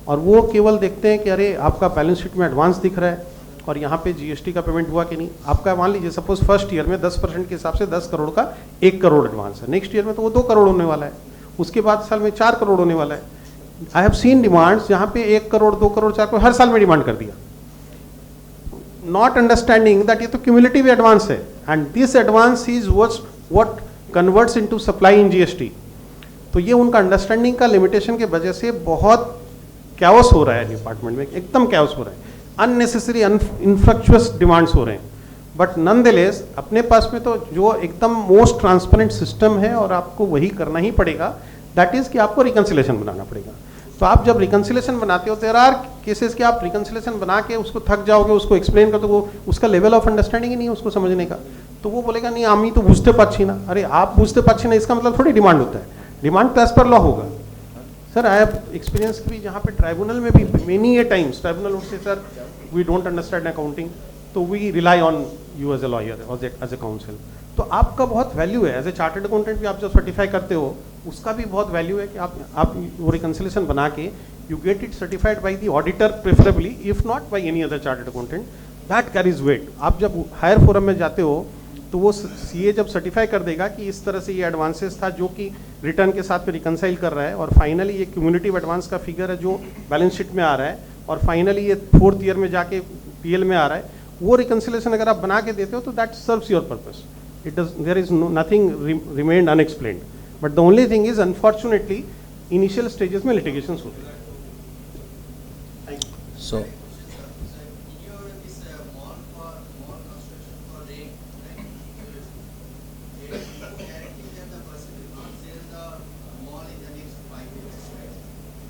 और वो केवल देखते हैं कि अरे आपका बैलेंस शीट में एडवांस दिख रहा है और यहाँ पे जीएसटी का पेमेंट हुआ कि नहीं। आपका मान लीजिए सपोज फर्स्ट ईयर में 10% के हिसाब से 10 करोड़ का 1 करोड़ एडवांस है, नेक्स्ट ईयर में तो वो 2 करोड़ होने वाला है, उसके बाद साल में 4 करोड़ होने वाला है। आई हैव सीन डिमांड्स जहाँ पे 1 करोड़ 2 करोड़ 4 करोड़ हर साल में डिमांड कर दिया, नॉट अंडरस्टैंडिंग दैट ये तो क्यूमुलेटिव एडवांस है, and this advance is what converts into supply in GST. तो ये उनका अंडरस्टैंडिंग का लिमिटेशन के वजह से बहुत कैओस हो रहा है डिपार्टमेंट में, एकदम कैओस हो रहा है, अननेसेसरी इनफ्रक्चुअस डिमांड्स हो रहे हैं। बट नॉनदलेस अपने पास में तो जो एकदम मोस्ट ट्रांसपेरेंट सिस्टम है और आपको वही करना ही पड़ेगा, दैट इज कि आपको रिकंसिलेशन बनाना पड़ेगा। तो आप जब रिकंसिलेशन बनाते हो, देयर आर केसेस कि आप रिकंसिलेशन बना के उसको थक जाओगे, उसको एक्सप्लेन कर दो, वो उसका लेवल ऑफ अंडरस्टैंडिंग ही नहीं है उसको समझने का, तो वो बोलेगा नहीं आमी तो बुझते पाच्छी ना। अरे आप बुझते पाच्छी ना, इसका मतलब थोड़ी डिमांड होता है, डिमांड तो एज पर लॉ होगा। सर आई हैव एक्सपीरियंस भी जहाँ पे ट्राइब्यूनल में भी मेनी ए टाइम्स ट्राइब्यूनल उठसे sir we don't understand accounting, तो we rely on you as a lawyer और एज ए काउंसिल। तो आपका बहुत वैल्यू है एज ए चार्टर्ड अकाउंटेंट भी, आप जो सर्टिफाई करते हो उसका भी बहुत वैल्यू है कि आप वो रिकंसिलेशन बना के you get it certified by the auditor preferably, if not by any other chartered accountant, that carries weight. आप जब हायर फोरम में जाते हो तो वो सीए जब सर्टिफाई कर देगा कि इस तरह से ये एडवांसेस था जो कि रिटर्न के साथ में रिकंसाइल कर रहा है, और फाइनली ये क्यूमुलेटिव एडवांस का फिगर है जो बैलेंस शीट में आ रहा है, और फाइनली ये 4th ईयर में जाके पीएल में आ रहा है, वो रिकंसिलेशन अगर आप बना के देते हो तो that serves your purpose. It does, there is nothing remained unexplained, but the only thing is unfortunately initial stages में लिटिगेशन होते हैं। So,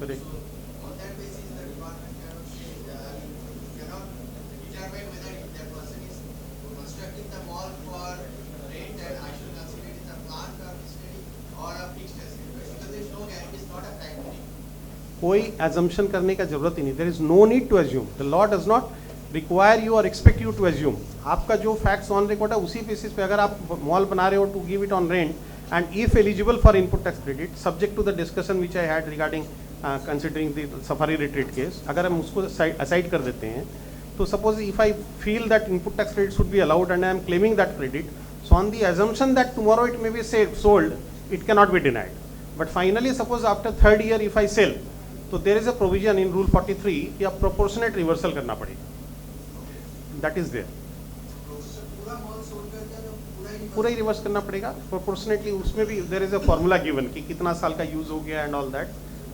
Correct. On that basis, the department cannot say, cannot determine whether if that person is constructing the mall for rent and I should consider it a plant or facility or a fixed asset, because there is no guarantee, it's not a factory. कोई assumption करने का जरूरत ही नहीं, there is no need to assume, the law does not require you और expect you to assume. आपका जो facts on record है उसी बेसिस पे अगर आप मॉल बना रहे हो to give it on rent and if eligible for input tax credit subject to the discussion which I had regarding considering the Safari Retreat case, अगर हम उसको असाइड कर देते हैं तो suppose if I feel that input tax credit should be allowed and I am claiming that credit, so on the assumption that tomorrow it may be sold, it cannot be denied. But finally suppose after 3rd year if I sell, तो there is a provision in rule 43 कि आप proportionate reversal करना पड़ेगा, that is there, पूरा mall sold कर दिया तो पूरा ही रिवर्स करना पड़ेगा प्रोपोर्शनेटली। उसमें भी there is a formula given कि कितना साल का यूज हो गया and all that,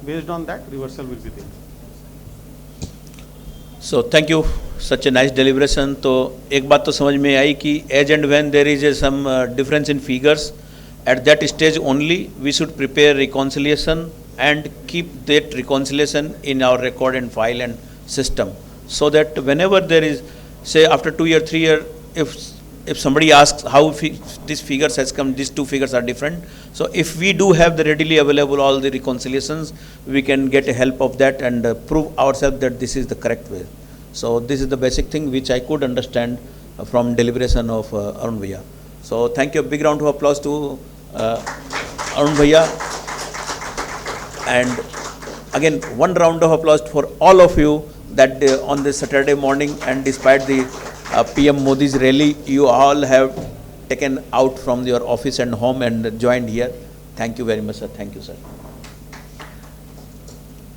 based on that reversal will be there. So thank you, such a nice deliberation. तो एक बात तो समझ में आई कि as and when there is some difference in figures, at that stage only we should prepare reconciliation and keep that reconciliation in our record and file and system, so that whenever there is, say after 2 year, 3 year, if somebody asks how these figures has come, these two figures are different. So if we do have the readily available all the reconciliations, we can get a help of that and prove ourselves that this is the correct way. So this is the basic thing which I could understand from deliberation of Arun Bhaiya. So thank you, a big round of applause to Arun Bhaiya. And again, one round of applause for all of you that on this Saturday morning, and despite the PM Modi's rally, you all have taken out from your office and home and joined here. Thank you very much, sir. Thank you, sir.